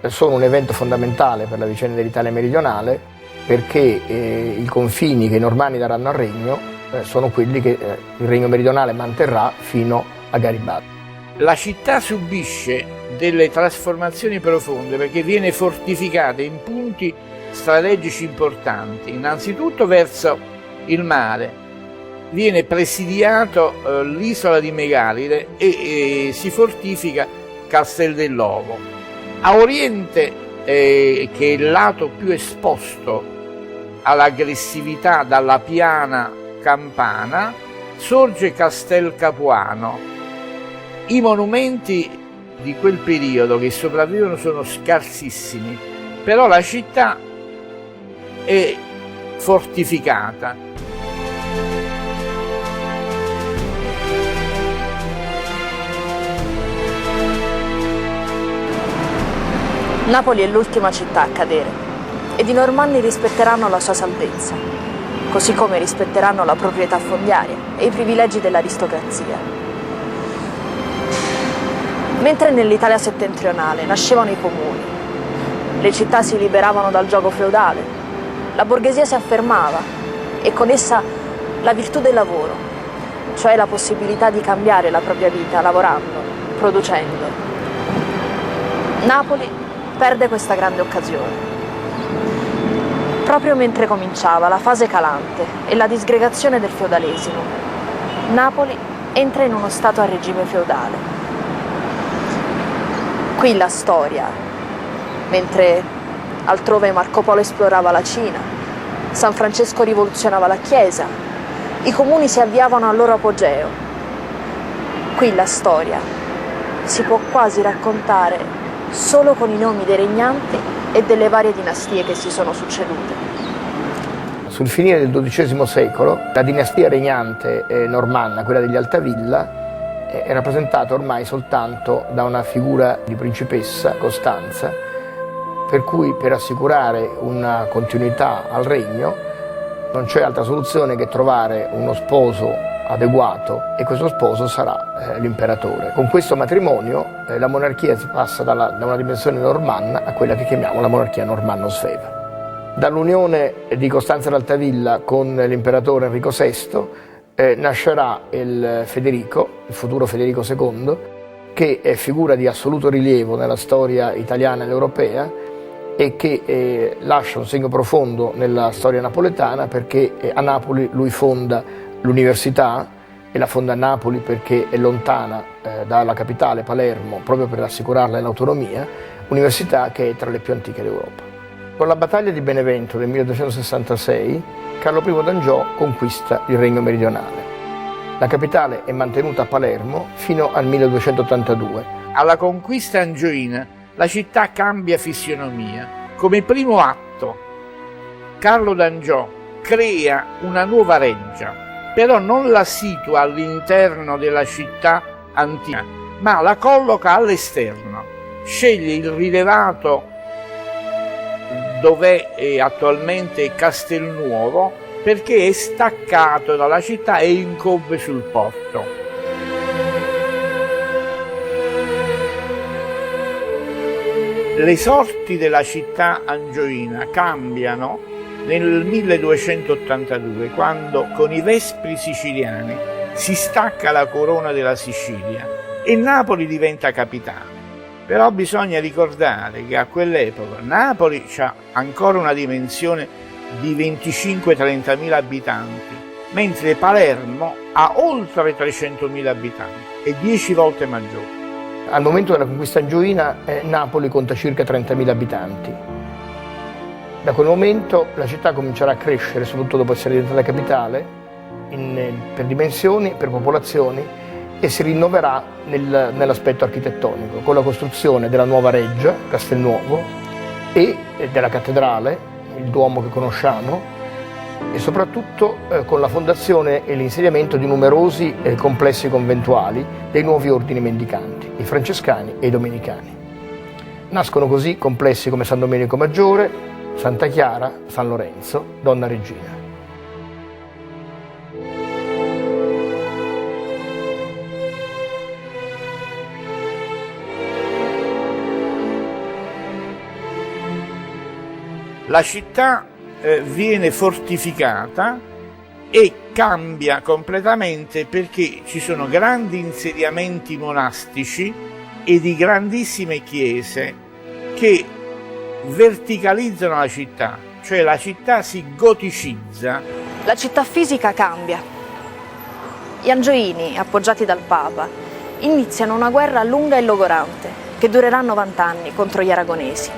sono un evento fondamentale per la vicenda dell'Italia meridionale, perché i confini che i normanni daranno al regno sono quelli che il regno meridionale manterrà fino a Garibaldi. La città subisce delle trasformazioni profonde perché viene fortificata in punti strategici importanti. Innanzitutto verso il mare viene presidiato l'isola di Megalide e si fortifica Castel dell'Ovo. A oriente, che è il lato più esposto all'aggressività dalla piana campana, sorge Castel Capuano. I monumenti di quel periodo che sopravvivono sono scarsissimi, però la città è fortificata. Napoli è l'ultima città a cadere ed i normanni rispetteranno la sua salvezza, così come rispetteranno la proprietà fondiaria e i privilegi dell'aristocrazia. Mentre nell'Italia settentrionale nascevano i comuni, le città si liberavano dal giogo feudale, la borghesia si affermava e con essa la virtù del lavoro, cioè la possibilità di cambiare la propria vita lavorando, producendo. Napoli perde questa grande occasione. Proprio mentre cominciava la fase calante e la disgregazione del feudalesimo, Napoli entra in uno stato a regime feudale. Qui la storia, mentre altrove Marco Polo esplorava la Cina, San Francesco rivoluzionava la Chiesa, i comuni si avviavano al loro apogeo. Qui la storia si può quasi raccontare solo con i nomi dei regnanti e delle varie dinastie che si sono succedute. Sul finire del XII secolo, la dinastia regnante normanna, quella degli Altavilla, è rappresentata ormai soltanto da una figura di principessa, Costanza, per cui per assicurare una continuità al regno non c'è altra soluzione che trovare uno sposo adeguato, e questo sposo sarà l'imperatore. Con questo matrimonio la monarchia si passa da una dimensione normanna a quella che chiamiamo la monarchia normanno-sveva. Dall'unione di Costanza d'Altavilla con l'imperatore Enrico VI nascerà il futuro Federico II, che è figura di assoluto rilievo nella storia italiana ed europea e che lascia un segno profondo nella storia napoletana, perché a Napoli lui fonda l'università, e la fonda a Napoli perché è lontana dalla capitale Palermo, proprio per assicurarle l'autonomia, università che è tra le più antiche d'Europa. Con la battaglia di Benevento del 1266, Carlo I d'Angiò conquista il Regno meridionale. La capitale è mantenuta a Palermo fino al 1282. Alla conquista angioina la città cambia fisionomia. Come primo atto, Carlo d'Angiò crea una nuova reggia, però non la situa all'interno della città antica, ma la colloca all'esterno. Sceglie il rilevato dove è attualmente Castelnuovo, perché è staccato dalla città e incombe sul porto. Le sorti della città angioina cambiano nel 1282, quando con i Vespri siciliani si stacca la corona della Sicilia e Napoli diventa capitale. Però bisogna ricordare che a quell'epoca Napoli ha ancora una dimensione di 25-30.000 abitanti, mentre Palermo ha oltre 300.000 abitanti, è 10 volte maggiore. Al momento della conquista angioina Napoli conta circa 30.000 abitanti. Da quel momento la città comincerà a crescere, soprattutto dopo essere diventata capitale, per dimensioni, per popolazioni, e si rinnoverà nell'aspetto architettonico, con la costruzione della nuova reggia, Castelnuovo, e della cattedrale, il Duomo che conosciamo, e soprattutto con la fondazione e l'insediamento di numerosi complessi conventuali dei nuovi ordini mendicanti, i francescani e i domenicani. Nascono così complessi come San Domenico Maggiore, Santa Chiara, San Lorenzo, Donna Regina. La città viene fortificata e cambia completamente, perché ci sono grandi insediamenti monastici e di grandissime chiese che verticalizzano la città, cioè la città si goticizza. La città fisica cambia. Gli angioini, appoggiati dal Papa, iniziano una guerra lunga e logorante che durerà 90 anni contro gli aragonesi.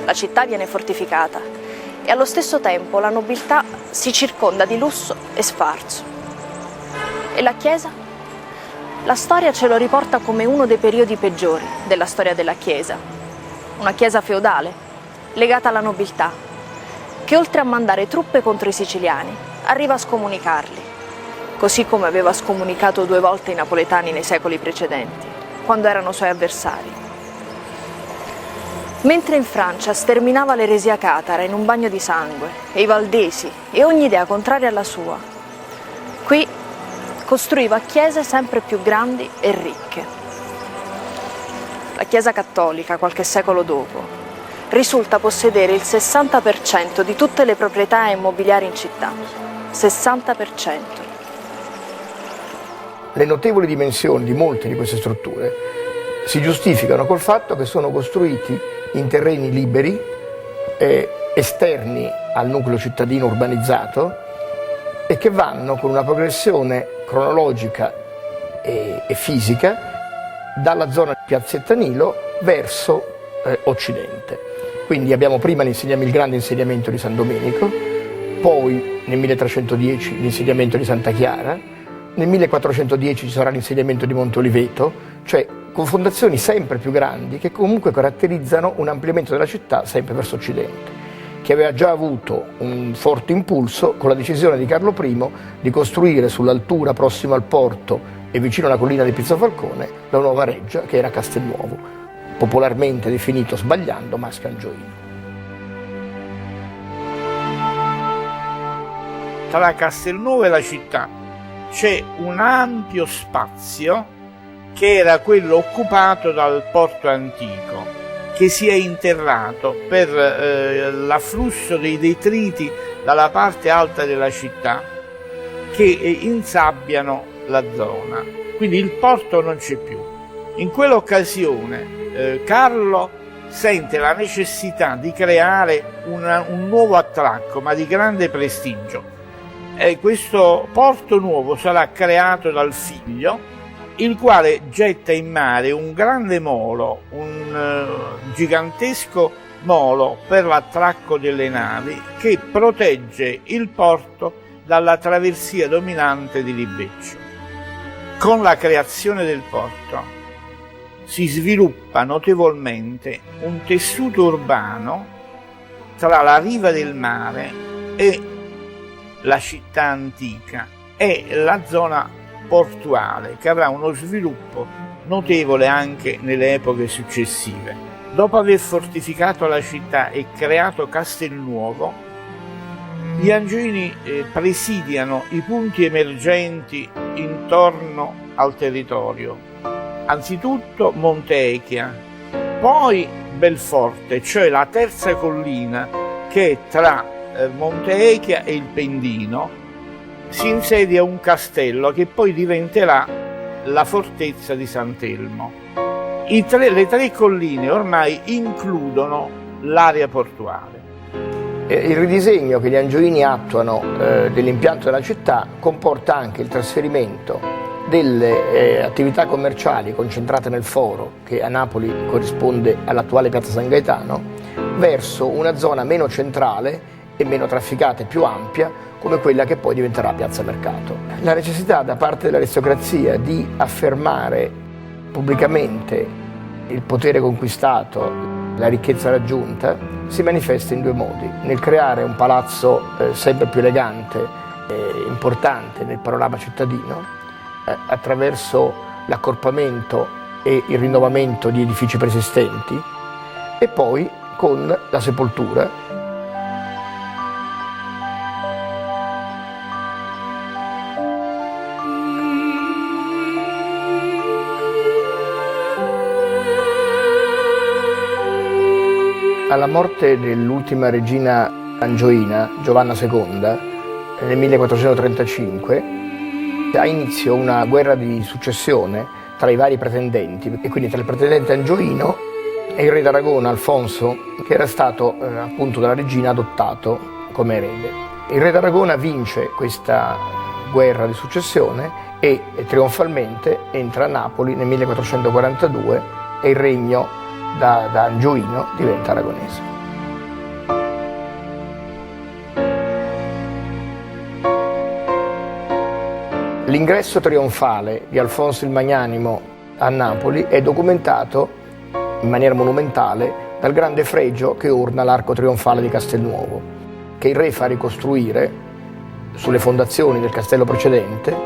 La città viene fortificata e allo stesso tempo la nobiltà si circonda di lusso e sfarzo. E la Chiesa? La storia ce lo riporta come uno dei periodi peggiori della storia della Chiesa. Una Chiesa feudale, legata alla nobiltà, che oltre a mandare truppe contro i siciliani, arriva a scomunicarli, così come aveva scomunicato 2 volte i napoletani nei secoli precedenti, quando erano suoi avversari. Mentre in Francia sterminava l'eresia catara in un bagno di sangue, e i valdesi, e ogni idea contraria alla sua, qui costruiva chiese sempre più grandi e ricche. La Chiesa cattolica, qualche secolo dopo, risulta possedere il 60% di tutte le proprietà immobiliari in città. 60%. Le notevoli dimensioni di molte di queste strutture si giustificano col fatto che sono costruiti in terreni liberi, esterni al nucleo cittadino urbanizzato, e che vanno con una progressione cronologica e fisica dalla zona di Piazzetta Nilo verso occidente. Quindi abbiamo prima il grande insediamento di San Domenico, poi nel 1310 l'insediamento di Santa Chiara, nel 1410 ci sarà l'insediamento di Monte Oliveto, cioè con fondazioni sempre più grandi che comunque caratterizzano un ampliamento della città sempre verso occidente, che aveva già avuto un forte impulso con la decisione di Carlo I di costruire sull'altura prossima al porto e vicino alla collina di Pizzofalcone la nuova reggia che era Castelnuovo, popolarmente definito, sbagliando, Mascangioino. Tra Castelnuovo e la città c'è un ampio spazio che era quello occupato dal porto antico, che si è interrato per l'afflusso dei detriti dalla parte alta della città che insabbiano la zona. Quindi il porto non c'è più. In quell'occasione Carlo sente la necessità di creare un nuovo attracco, ma di grande prestigio. E questo porto nuovo sarà creato dal figlio, il quale getta in mare un grande molo, un gigantesco molo per l'attracco delle navi che protegge il porto dalla traversia dominante di Libeccio. Con la creazione del porto si sviluppa notevolmente un tessuto urbano tra la riva del mare e la città antica e la zona portuale, che avrà uno sviluppo notevole anche nelle epoche successive. Dopo aver fortificato la città e creato Castelnuovo, gli Angioini presidiano i punti emergenti intorno al territorio. Anzitutto Montecchia, poi Belforte, cioè la terza collina che è tra Montecchia e il Pendino. Si insedia un castello che poi diventerà la fortezza di Sant'Elmo. Le tre colline ormai includono l'area portuale. Il ridisegno che gli Angioini attuano dell'impianto della città comporta anche il trasferimento delle attività commerciali concentrate nel foro, che a Napoli corrisponde all'attuale Piazza San Gaetano, verso una zona meno centrale e meno trafficata e più ampia, come quella che poi diventerà Piazza Mercato. La necessità da parte dell'aristocrazia di affermare pubblicamente il potere conquistato, la ricchezza raggiunta, si manifesta in due modi: nel creare un palazzo sempre più elegante e importante nel panorama cittadino, attraverso l'accorpamento e il rinnovamento di edifici preesistenti, e poi con la sepoltura. Alla morte dell'ultima regina angioina, Giovanna II, nel 1435, ha inizio una guerra di successione tra i vari pretendenti, e quindi tra il pretendente angioino e il re d'Aragona Alfonso, che era stato appunto dalla regina adottato come erede. Il re d'Aragona vince questa guerra di successione e trionfalmente entra a Napoli nel 1442 e il regno da angioino diventa aragonese. L'ingresso trionfale di Alfonso il Magnanimo a Napoli è documentato in maniera monumentale dal grande fregio che orna l'arco trionfale di Castelnuovo, che il re fa ricostruire sulle fondazioni del castello precedente,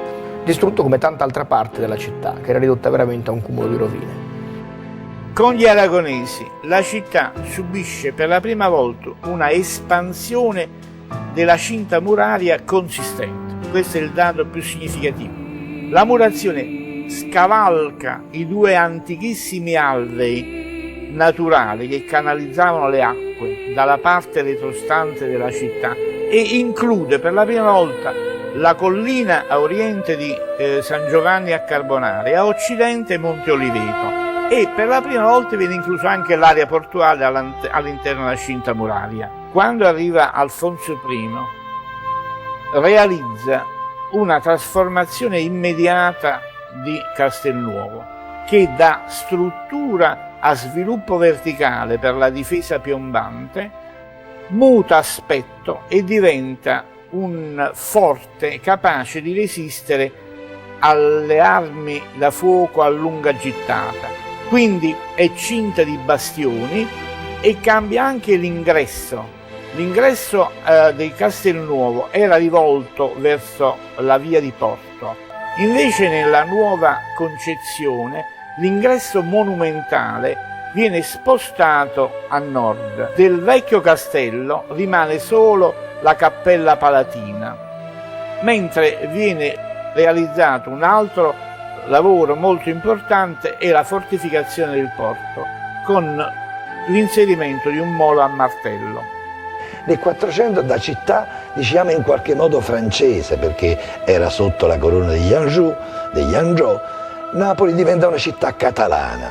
distrutto come tanta altra parte della città, che era ridotta veramente a un cumulo di rovine. Con gli aragonesi la città subisce per la prima volta una espansione della cinta muraria consistente. Questo è il dato più significativo. La murazione scavalca i due antichissimi alvei naturali che canalizzavano le acque dalla parte retrostante della città e include per la prima volta la collina a oriente di San Giovanni a Carbonare e a occidente Monte Oliveto. E per la prima volta viene incluso anche l'area portuale all'interno della cinta muraria. Quando arriva Alfonso I, realizza una trasformazione immediata di Castelnuovo, che da struttura a sviluppo verticale per la difesa piombante muta aspetto e diventa un forte capace di resistere alle armi da fuoco a lunga gittata, quindi è cinta di bastioni e cambia anche l'ingresso. L'ingresso di Castelnuovo era rivolto verso la via di Porto, invece nella nuova concezione l'ingresso monumentale viene spostato a nord. Del vecchio castello rimane solo la cappella palatina, mentre viene realizzato un altro lavoro molto importante è la fortificazione del porto, con l'inserimento di un molo a martello. Nel 400 da città, diciamo in qualche modo francese, perché era sotto la corona degli Anjou, Napoli diventa una città catalana,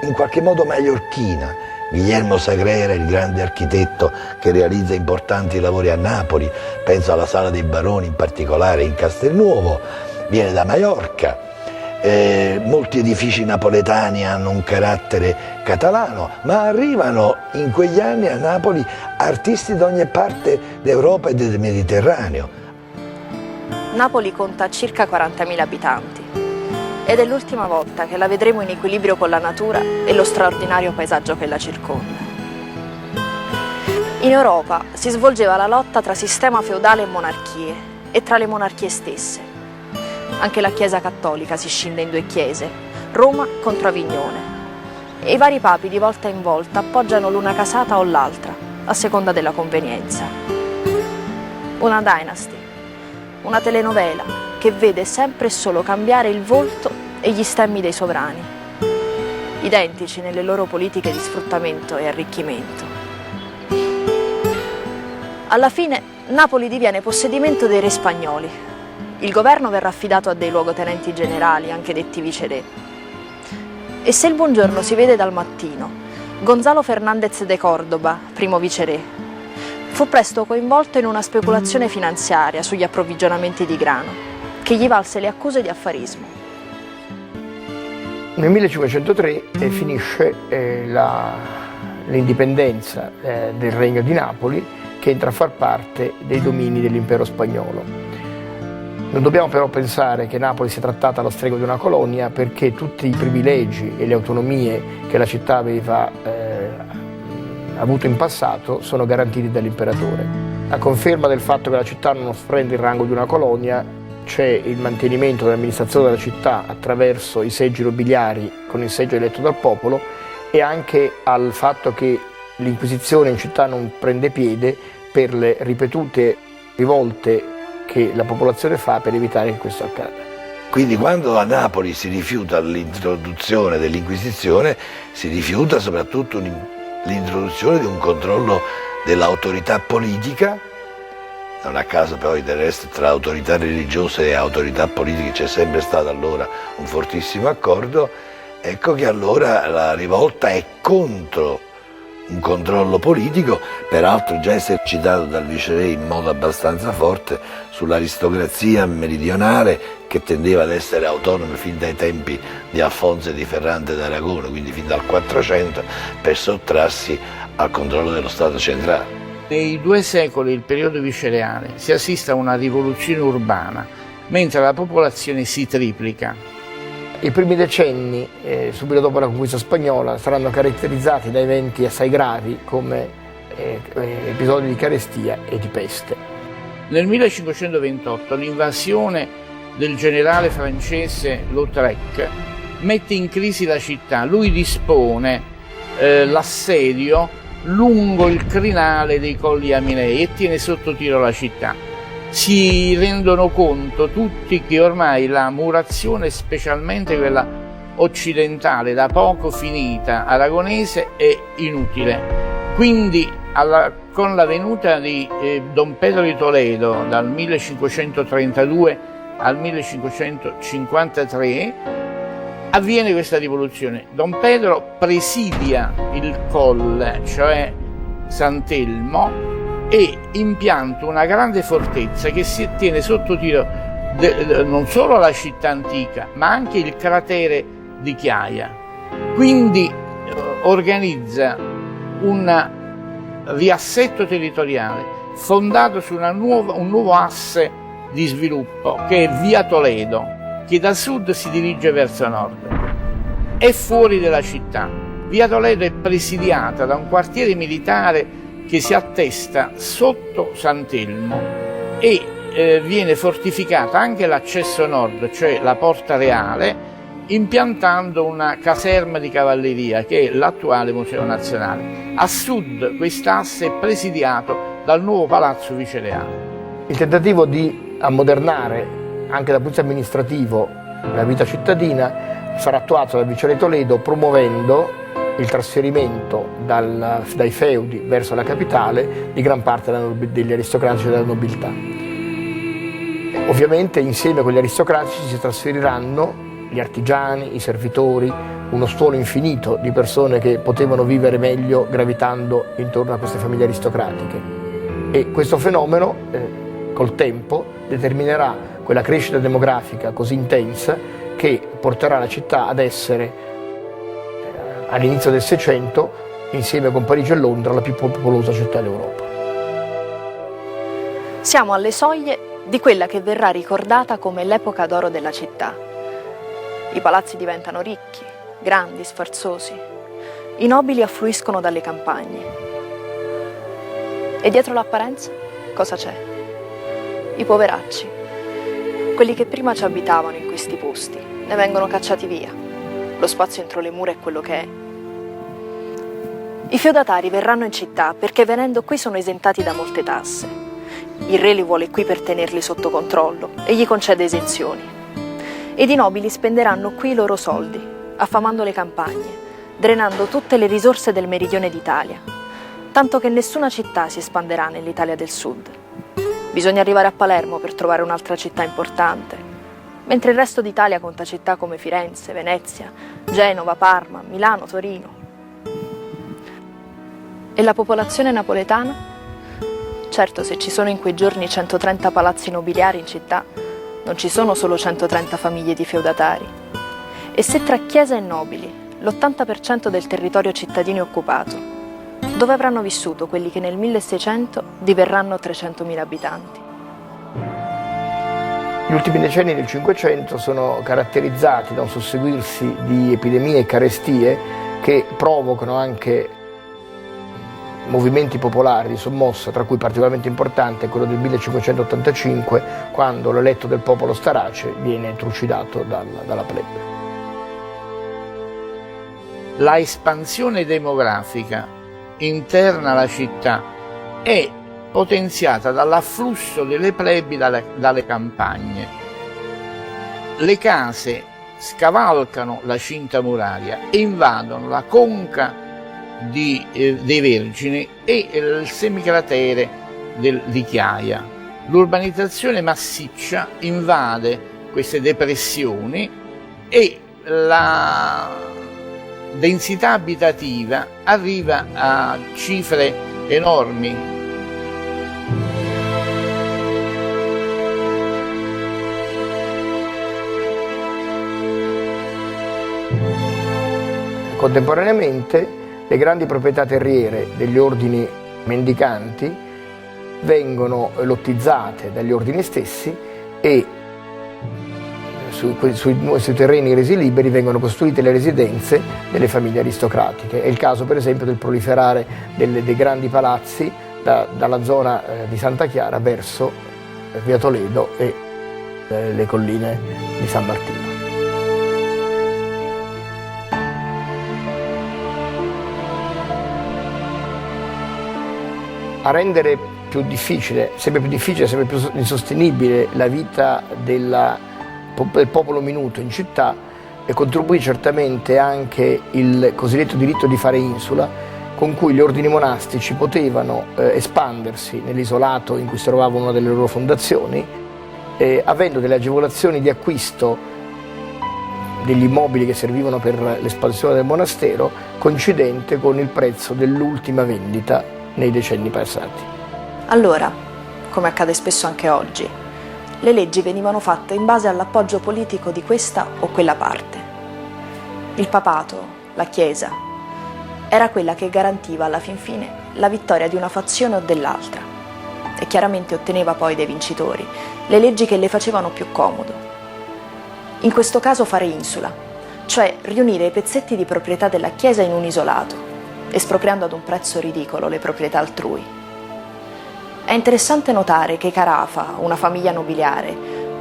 in qualche modo maiorchina. Guillermo Sagrera, il grande architetto che realizza importanti lavori a Napoli, penso alla Sala dei Baroni in particolare in Castelnuovo, viene da Maiorca. Molti edifici napoletani hanno un carattere catalano, ma arrivano in quegli anni a Napoli artisti da ogni parte d'Europa e del Mediterraneo. Napoli conta circa 40.000 abitanti ed è l'ultima volta che la vedremo in equilibrio con la natura e lo straordinario paesaggio che la circonda. In Europa si svolgeva la lotta tra sistema feudale e monarchie e tra le monarchie stesse. Anche la Chiesa cattolica si scinde in due chiese, Roma contro Avignone, e i vari papi di volta in volta appoggiano l'una casata o l'altra, a seconda della convenienza. Una dynasty, una telenovela che vede sempre e solo cambiare il volto e gli stemmi dei sovrani, identici nelle loro politiche di sfruttamento e arricchimento. Alla fine Napoli diviene possedimento dei re spagnoli. Il governo verrà affidato a dei luogotenenti generali, anche detti viceré. E se il buongiorno si vede dal mattino, Gonzalo Fernández de Córdoba, primo viceré, fu presto coinvolto in una speculazione finanziaria sugli approvvigionamenti di grano, che gli valse le accuse di affarismo. Nel 1503 finisce l'indipendenza del Regno di Napoli, che entra a far parte dei domini dell'impero spagnolo. Non dobbiamo però pensare che Napoli sia trattata allo stregua di una colonia, perché tutti i privilegi e le autonomie che la città aveva avuto in passato sono garantiti dall'imperatore. A conferma del fatto che la città non prende il rango di una colonia, c'è il mantenimento dell'amministrazione della città attraverso i seggi nobiliari con il seggio eletto dal popolo, e anche al fatto che l'Inquisizione in città non prende piede per le ripetute rivolte che la popolazione fa per evitare che questo accada. Quindi quando a Napoli si rifiuta l'introduzione dell'Inquisizione, si rifiuta soprattutto l'introduzione di un controllo dell'autorità politica. Non a caso poi del resto tra autorità religiose e autorità politiche c'è sempre stato allora un fortissimo accordo. Ecco che allora la rivolta è contro un controllo politico, peraltro già esercitato dal viceré in modo abbastanza forte sull'aristocrazia meridionale, che tendeva ad essere autonoma fin dai tempi di Alfonso e di Ferrante d'Aragona, quindi fin dal 400, per sottrarsi al controllo dello Stato centrale. Nei 2 secoli, il periodo vicereale, si assiste a una rivoluzione urbana, mentre la popolazione si triplica. I primi decenni, subito dopo la conquista spagnola, saranno caratterizzati da eventi assai gravi come episodi di carestia e di peste. Nel 1528 l'invasione del generale francese Lautrec mette in crisi la città. Lui dispone l'assedio lungo il crinale dei Colli Aminei e tiene sotto tiro la città. Si rendono conto tutti che ormai la murazione, specialmente quella occidentale, da poco finita, aragonese, è inutile. Quindi con la venuta di Don Pedro di Toledo dal 1532 al 1553 avviene questa rivoluzione. Don Pedro presidia il colle, cioè Sant'Elmo, e impianta una grande fortezza che si tiene sotto tiro non solo la città antica, ma anche il cratere di Chiaia. Quindi organizza un riassetto territoriale fondato su un nuovo asse di sviluppo, che è via Toledo, che da sud si dirige verso nord. È fuori della città. Via Toledo è presidiata da un quartiere militare che si attesta sotto Sant'Elmo e viene fortificata anche l'accesso nord, cioè la Porta Reale, impiantando una caserma di cavalleria che è l'attuale Museo Nazionale. A sud quest'asse è presidiato dal nuovo Palazzo Vicereale. Il tentativo di ammodernare anche dal punto di vista amministrativo la vita cittadina sarà attuato dal Viceré Toledo promuovendo il trasferimento dai feudi verso la capitale di gran parte degli aristocratici e della nobiltà. Ovviamente insieme con gli aristocratici si trasferiranno gli artigiani, i servitori, uno stuolo infinito di persone che potevano vivere meglio gravitando intorno a queste famiglie aristocratiche. E questo fenomeno col tempo determinerà quella crescita demografica così intensa che porterà la città ad essere all'inizio del Seicento, insieme con Parigi e Londra, la più popolosa città d'Europa. Siamo alle soglie di quella che verrà ricordata come l'epoca d'oro della città. I palazzi diventano ricchi, grandi, sfarzosi. I nobili affluiscono dalle campagne. E dietro l'apparenza cosa c'è? I poveracci, quelli che prima ci abitavano in questi posti, ne vengono cacciati via. Lo spazio entro le mura è quello che è. I feudatari verranno in città perché venendo qui sono esentati da molte tasse. Il re li vuole qui per tenerli sotto controllo e gli concede esenzioni. Ed i nobili spenderanno qui i loro soldi, affamando le campagne, drenando tutte le risorse del meridione d'Italia, tanto che nessuna città si espanderà nell'Italia del Sud. Bisogna arrivare a Palermo per trovare un'altra città importante, mentre il resto d'Italia conta città come Firenze, Venezia, Genova, Parma, Milano, Torino. E la popolazione napoletana? Certo, se ci sono in quei giorni 130 palazzi nobiliari in città, non ci sono solo 130 famiglie di feudatari. E se tra chiesa e nobili l'80% del territorio cittadino è occupato, dove avranno vissuto quelli che nel 1600 diverranno 300.000 abitanti? Gli ultimi decenni del Cinquecento sono caratterizzati da un susseguirsi di epidemie e carestie che provocano anche movimenti popolari di sommossa, tra cui particolarmente importante è quello del 1585, quando l'eletto del popolo Starace viene trucidato dalla plebe. La espansione demografica interna alla città è potenziata dall'afflusso delle plebi dalle campagne. Le case scavalcano la cinta muraria e invadono la conca dei Vergini e il semicratere di Chiaia. L'urbanizzazione massiccia invade queste depressioni e la densità abitativa arriva a cifre enormi. Contemporaneamente le grandi proprietà terriere degli ordini mendicanti vengono lottizzate dagli ordini stessi e sui terreni resi liberi vengono costruite le residenze delle famiglie aristocratiche. È il caso per esempio del proliferare dei grandi palazzi dalla zona di Santa Chiara verso via Toledo e le colline di San Martino. A rendere più difficile, sempre più insostenibile la vita del popolo minuto in città e contribuì certamente anche il cosiddetto diritto di fare insula, con cui gli ordini monastici potevano espandersi nell'isolato in cui si trovava una delle loro fondazioni, avendo delle agevolazioni di acquisto degli immobili che servivano per l'espansione del monastero, coincidente con il prezzo dell'ultima vendita nei decenni passati. Allora, come accade spesso anche oggi, le leggi venivano fatte in base all'appoggio politico di questa o quella parte. Il papato, la Chiesa, era quella che garantiva alla fin fine la vittoria di una fazione o dell'altra e chiaramente otteneva poi dei vincitori le leggi che le facevano più comodo. In questo caso fare insula, cioè riunire i pezzetti di proprietà della Chiesa in un isolato, espropriando ad un prezzo ridicolo le proprietà altrui. È interessante notare che Carafa, una famiglia nobiliare,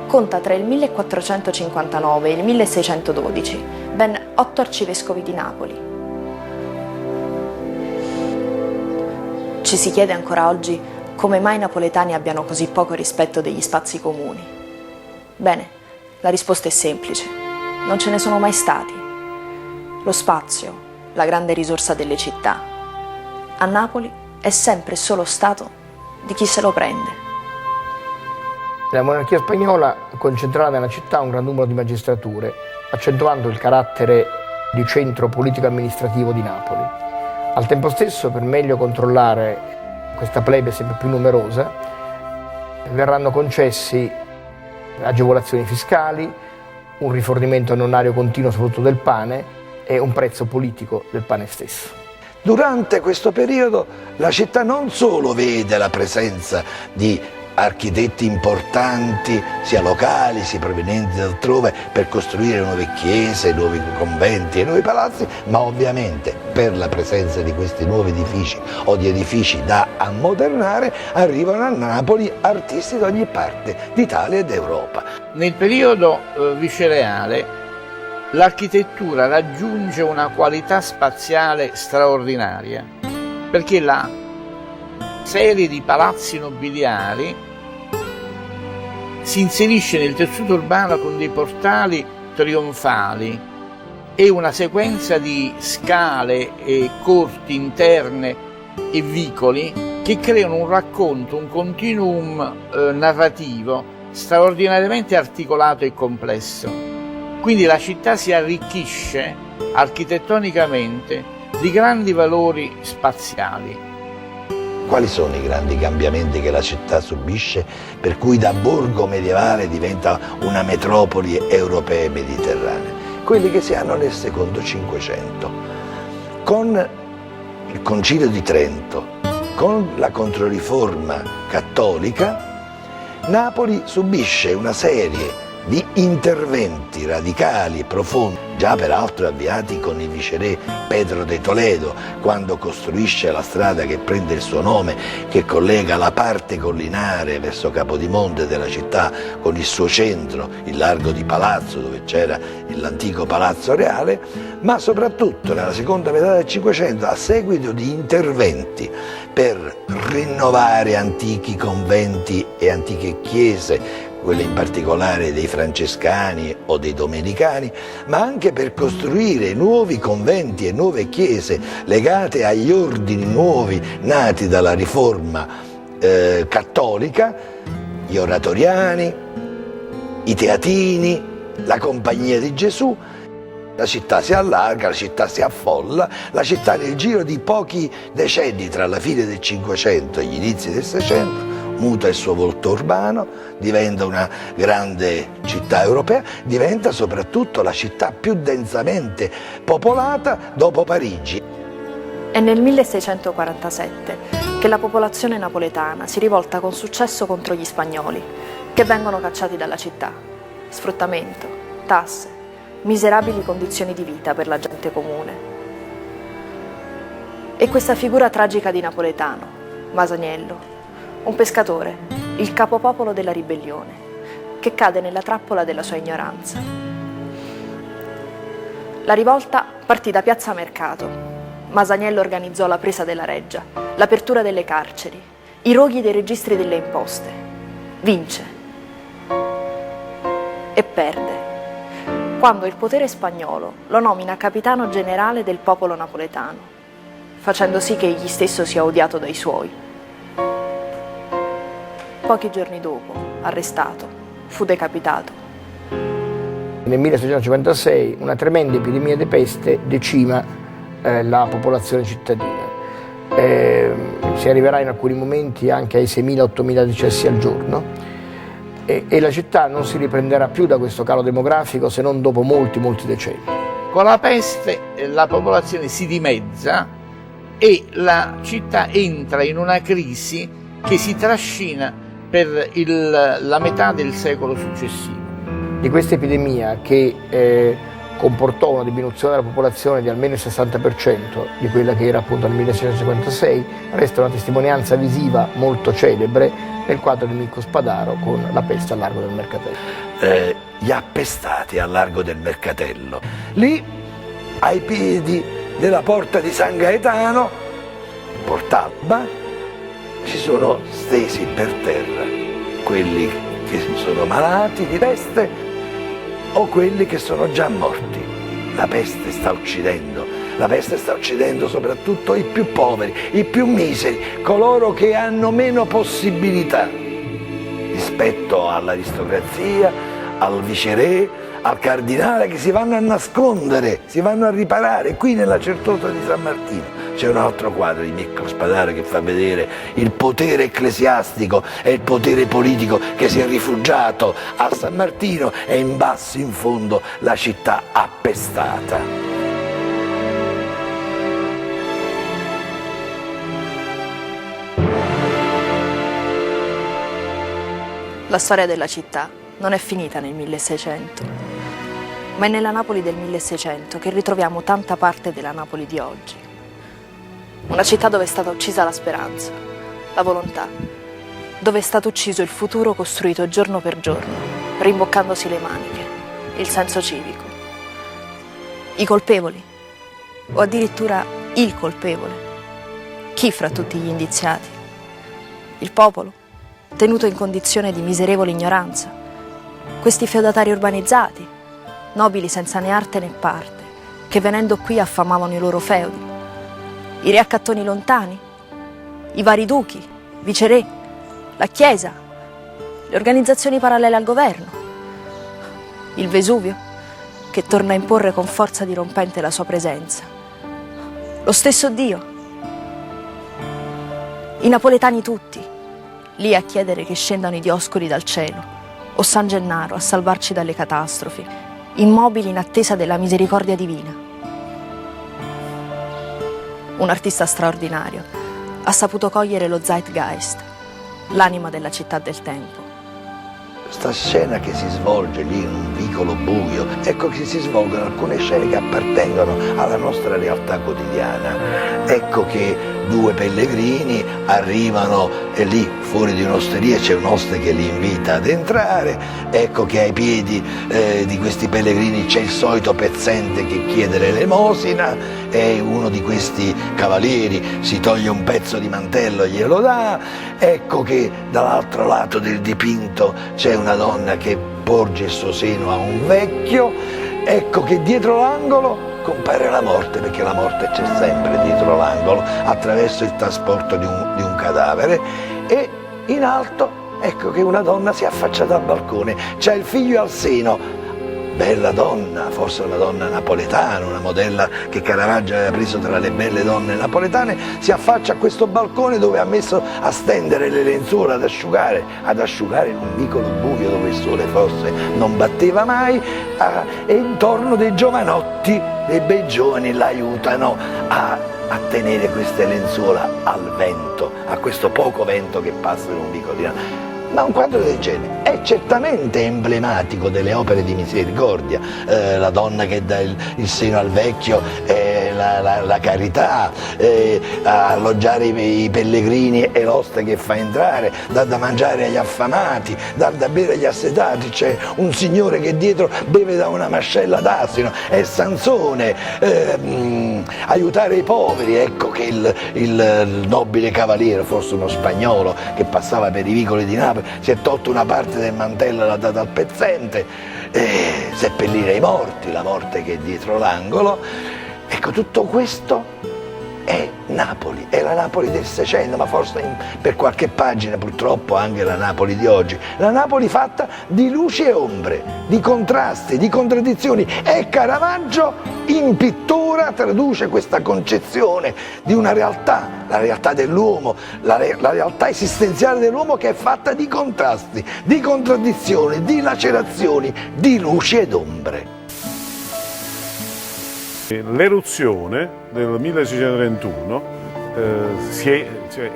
conta tra il 1459 e il 1612 ben 8 arcivescovi di Napoli. Ci si chiede ancora oggi come mai i napoletani abbiano così poco rispetto degli spazi comuni. Bene, la risposta è semplice: non ce ne sono mai stati. Lo spazio, la grande risorsa delle città, a Napoli è sempre solo stato di chi se lo prende. La monarchia spagnola concentrava nella città un gran numero di magistrature, accentuando il carattere di centro politico-amministrativo di Napoli. Al tempo stesso, per meglio controllare questa plebe sempre più numerosa, verranno concessi agevolazioni fiscali, un rifornimento annonario continuo soprattutto del pane e un prezzo politico del pane stesso. Durante questo periodo la città non solo vede la presenza di architetti importanti, sia locali sia provenienti da altrove, per costruire nuove chiese, nuovi conventi e nuovi palazzi, ma ovviamente per la presenza di questi nuovi edifici o di edifici da ammodernare arrivano a Napoli artisti da ogni parte d'Italia e d'Europa. Nel periodo vicereale l'architettura raggiunge una qualità spaziale straordinaria, perché la serie di palazzi nobiliari si inserisce nel tessuto urbano con dei portali trionfali e una sequenza di scale e corti interne e vicoli che creano un racconto, un continuum narrativo straordinariamente articolato e complesso. Quindi la città si arricchisce architettonicamente di grandi valori spaziali. Quali sono i grandi cambiamenti che la città subisce per cui da borgo medievale diventa una metropoli europea e mediterranea? Quelli che si hanno nel secondo Cinquecento. Con il Concilio di Trento, con la Controriforma cattolica, Napoli subisce una serie di interventi radicali e profondi, già peraltro avviati con il viceré Pedro de Toledo, quando costruisce la strada che prende il suo nome, che collega la parte collinare verso Capodimonte della città con il suo centro, il largo di Palazzo, dove c'era l'antico Palazzo Reale, ma soprattutto nella seconda metà del Cinquecento, a seguito di interventi per rinnovare antichi conventi e antiche chiese, quelle in particolare dei francescani o dei domenicani, ma anche per costruire nuovi conventi e nuove chiese legate agli ordini nuovi nati dalla riforma cattolica, gli oratoriani, i teatini, la Compagnia di Gesù. La città si allarga, la città si affolla, la città nel giro di pochi decenni, tra la fine del Cinquecento e gli inizi del Seicento, muta il suo volto urbano, diventa una grande città europea, diventa soprattutto la città più densamente popolata dopo Parigi. È nel 1647 che la popolazione napoletana si rivolta con successo contro gli spagnoli, che vengono cacciati dalla città. Sfruttamento, tasse, miserabili condizioni di vita per la gente comune. E questa figura tragica di napoletano, Masaniello, un pescatore, il capopopolo della ribellione, che cade nella trappola della sua ignoranza. La rivolta partì da Piazza Mercato. Masaniello organizzò la presa della reggia, l'apertura delle carceri, i roghi dei registri delle imposte. Vince. E perde, quando il potere spagnolo lo nomina capitano generale del popolo napoletano, facendo sì che egli stesso sia odiato dai suoi. Pochi giorni dopo, arrestato, fu decapitato. Nel 1656 una tremenda epidemia di peste decima la popolazione cittadina. Si arriverà in alcuni momenti anche ai 6.000-8.000 decessi al giorno e la città non si riprenderà più da questo calo demografico se non dopo molti decenni. Con la peste la popolazione si dimezza e la città entra in una crisi che si trascina per la metà del secolo successivo. di questa epidemia che comportò una diminuzione della popolazione di almeno il 60% di quella che era appunto nel 1656, resta una testimonianza visiva molto celebre nel quadro di Micco Spadaro con La peste al largo del Mercatello. Gli appestati al largo del Mercatello. Lì, ai piedi della porta di San Gaetano, Portalba, ci sono stesi per terra quelli che sono malati di peste o quelli che sono già morti. La peste sta uccidendo soprattutto i più poveri, i più miseri, coloro che hanno meno possibilità rispetto all'aristocrazia, al viceré, al cardinale, che si vanno a nascondere, si vanno a riparare. Qui nella Certosa di San Martino c'è un altro quadro di Micco Spadaro che fa vedere il potere ecclesiastico e il potere politico che si è rifugiato a San Martino, e in basso in fondo la città appestata. La storia della città non è finita nel 1600, ma è nella Napoli del 1600 che ritroviamo tanta parte della Napoli di oggi. Una città dove è stata uccisa la speranza, la volontà, dove è stato ucciso il futuro costruito giorno per giorno, rimboccandosi le maniche, il senso civico. I colpevoli, o addirittura il colpevole. Chi fra tutti gli indiziati? Il popolo, tenuto in condizione di miserevole ignoranza. Questi feudatari urbanizzati, nobili senza né arte né parte, che venendo qui affamavano i loro feudi. I re accattoni lontani, i vari duchi, viceré, la Chiesa, le organizzazioni parallele al governo, il Vesuvio, che torna a imporre con forza dirompente la sua presenza, lo stesso Dio, i napoletani tutti, lì a chiedere che scendano i Dioscuri dal cielo, o San Gennaro a salvarci dalle catastrofi, immobili in attesa della misericordia divina. Un artista straordinario ha saputo cogliere lo zeitgeist, l'anima della città del tempo. Questa scena che si svolge lì in un vicolo buio, ecco che si svolgono alcune scene che appartengono alla nostra realtà quotidiana. Ecco che due pellegrini arrivano e lì fuori di un'osteria c'è un'oste che li invita ad entrare. Ecco che ai piedi di questi pellegrini c'è il solito pezzente che chiede l'elemosina, e uno di questi cavalieri si toglie un pezzo di mantello e glielo dà. Ecco che dall'altro lato del dipinto c'è una donna che porge il suo seno a un vecchio. Ecco che dietro l'angolo compare la morte, perché la morte c'è sempre dietro l'angolo attraverso il trasporto di un cadavere. E in alto ecco che una donna si affaccia dal balcone, c'ha il figlio al seno. Bella donna, forse una donna napoletana, una modella che Caravaggio aveva preso tra le belle donne napoletane, si affaccia a questo balcone dove ha messo a stendere le lenzuola ad asciugare in un vicolo buio dove il sole forse non batteva mai, e intorno dei giovanotti, dei bei giovani l'aiutano a tenere queste lenzuola al vento, a questo poco vento che passa in un vicolo di Napoli. Ma un quadro del genere è certamente emblematico delle opere di misericordia, la donna che dà il seno al vecchio, la carità, alloggiare i pellegrini e l'oste che fa entrare, dar da mangiare agli affamati, dar da bere agli assetati. C'è un signore che dietro beve da una mascella d'asino, è Sansone, aiutare i poveri. Ecco che il nobile cavaliere, forse uno spagnolo che passava per i vicoli di Napoli, si è tolto una parte del mantello e l'ha data al pezzente, seppellire i morti, la morte che è dietro l'angolo. Ecco, tutto questo è Napoli, è la Napoli del Seicento, ma forse per qualche pagina purtroppo anche la Napoli di oggi. La Napoli fatta di luci e ombre, di contrasti, di contraddizioni. E Caravaggio in pittura traduce questa concezione di una realtà, la realtà dell'uomo, la realtà esistenziale dell'uomo, che è fatta di contrasti, di contraddizioni, di lacerazioni, di luci ed ombre. L'eruzione del 1631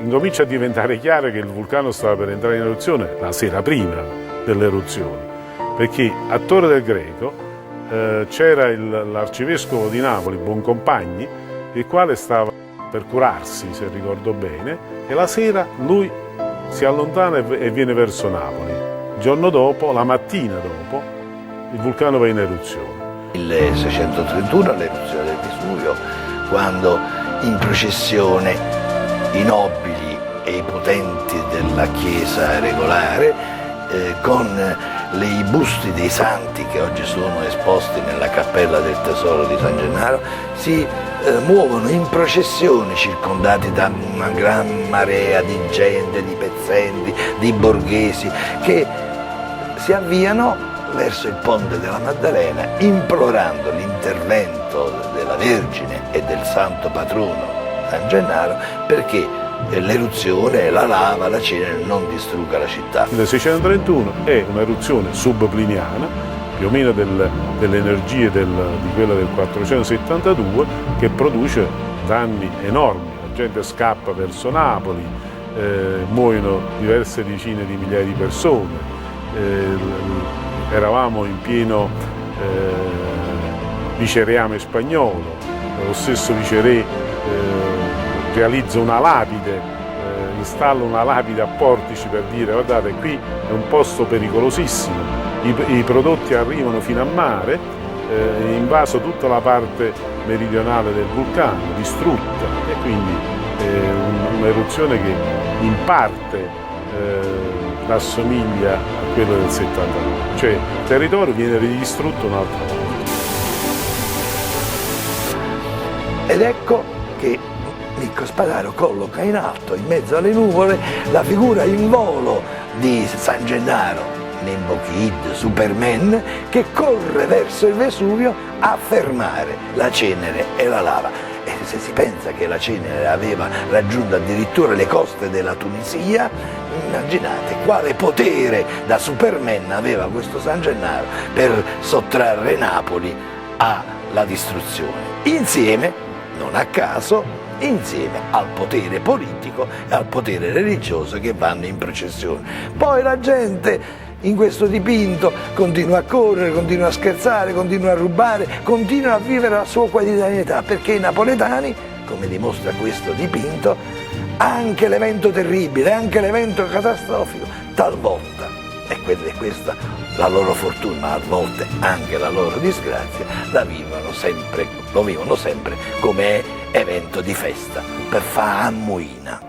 incomincia a diventare chiaro che il vulcano stava per entrare in eruzione la sera prima dell'eruzione. perché a Torre del Greco c'era l'arcivescovo di Napoli, Boncompagni, il quale stava per curarsi, se ricordo bene, e la sera lui si allontana e viene verso Napoli. Il giorno dopo, la mattina dopo, il vulcano va in eruzione. Il 631, l'eruzione del Vesuvio, quando in processione i nobili e i potenti della Chiesa regolare, con i busti dei santi che oggi sono esposti nella cappella del tesoro di San Gennaro, si muovono in processione circondati da una gran marea di gente, di pezzenti, di borghesi che si avviano verso il ponte della Maddalena implorando l'intervento della Vergine e del santo patrono San Gennaro perché l'eruzione, la lava, la cenere non distrugga la città. Il 631 è un'eruzione subpliniana, più o meno delle energie di quella del 472, che produce danni enormi. La gente scappa verso Napoli, muoiono diverse decine di migliaia di persone. Eravamo in pieno vicereame spagnolo, lo stesso viceré realizza una lapide, installa una lapide a Portici per dire guardate qui è un posto pericolosissimo, i prodotti arrivano fino a mare, invaso tutta la parte meridionale del vulcano, distrutta, e quindi un'eruzione che in parte assomiglia a quella del 79, cioè il territorio viene ridistrutto un'altra volta. Ed ecco che Micco Spadaro colloca in alto, in mezzo alle nuvole, la figura in volo di San Gennaro, Nimbo Kid, Superman, che corre verso il Vesuvio a fermare la cenere e la lava. E se si pensa che la cenere aveva raggiunto addirittura le coste della Tunisia, immaginate quale potere da Superman aveva questo San Gennaro per sottrarre Napoli alla distruzione. Insieme, non a caso, insieme al potere politico e al potere religioso che vanno in processione. Poi la gente in questo dipinto continua a correre, continua a scherzare, continua a rubare, continua a vivere la sua quotidianità, perché i napoletani, come dimostra questo dipinto, anche l'evento terribile, anche l'evento catastrofico, talvolta, e questa la loro fortuna, ma a volte anche la loro disgrazia, lo vivono sempre come evento di festa, per fare ammuina.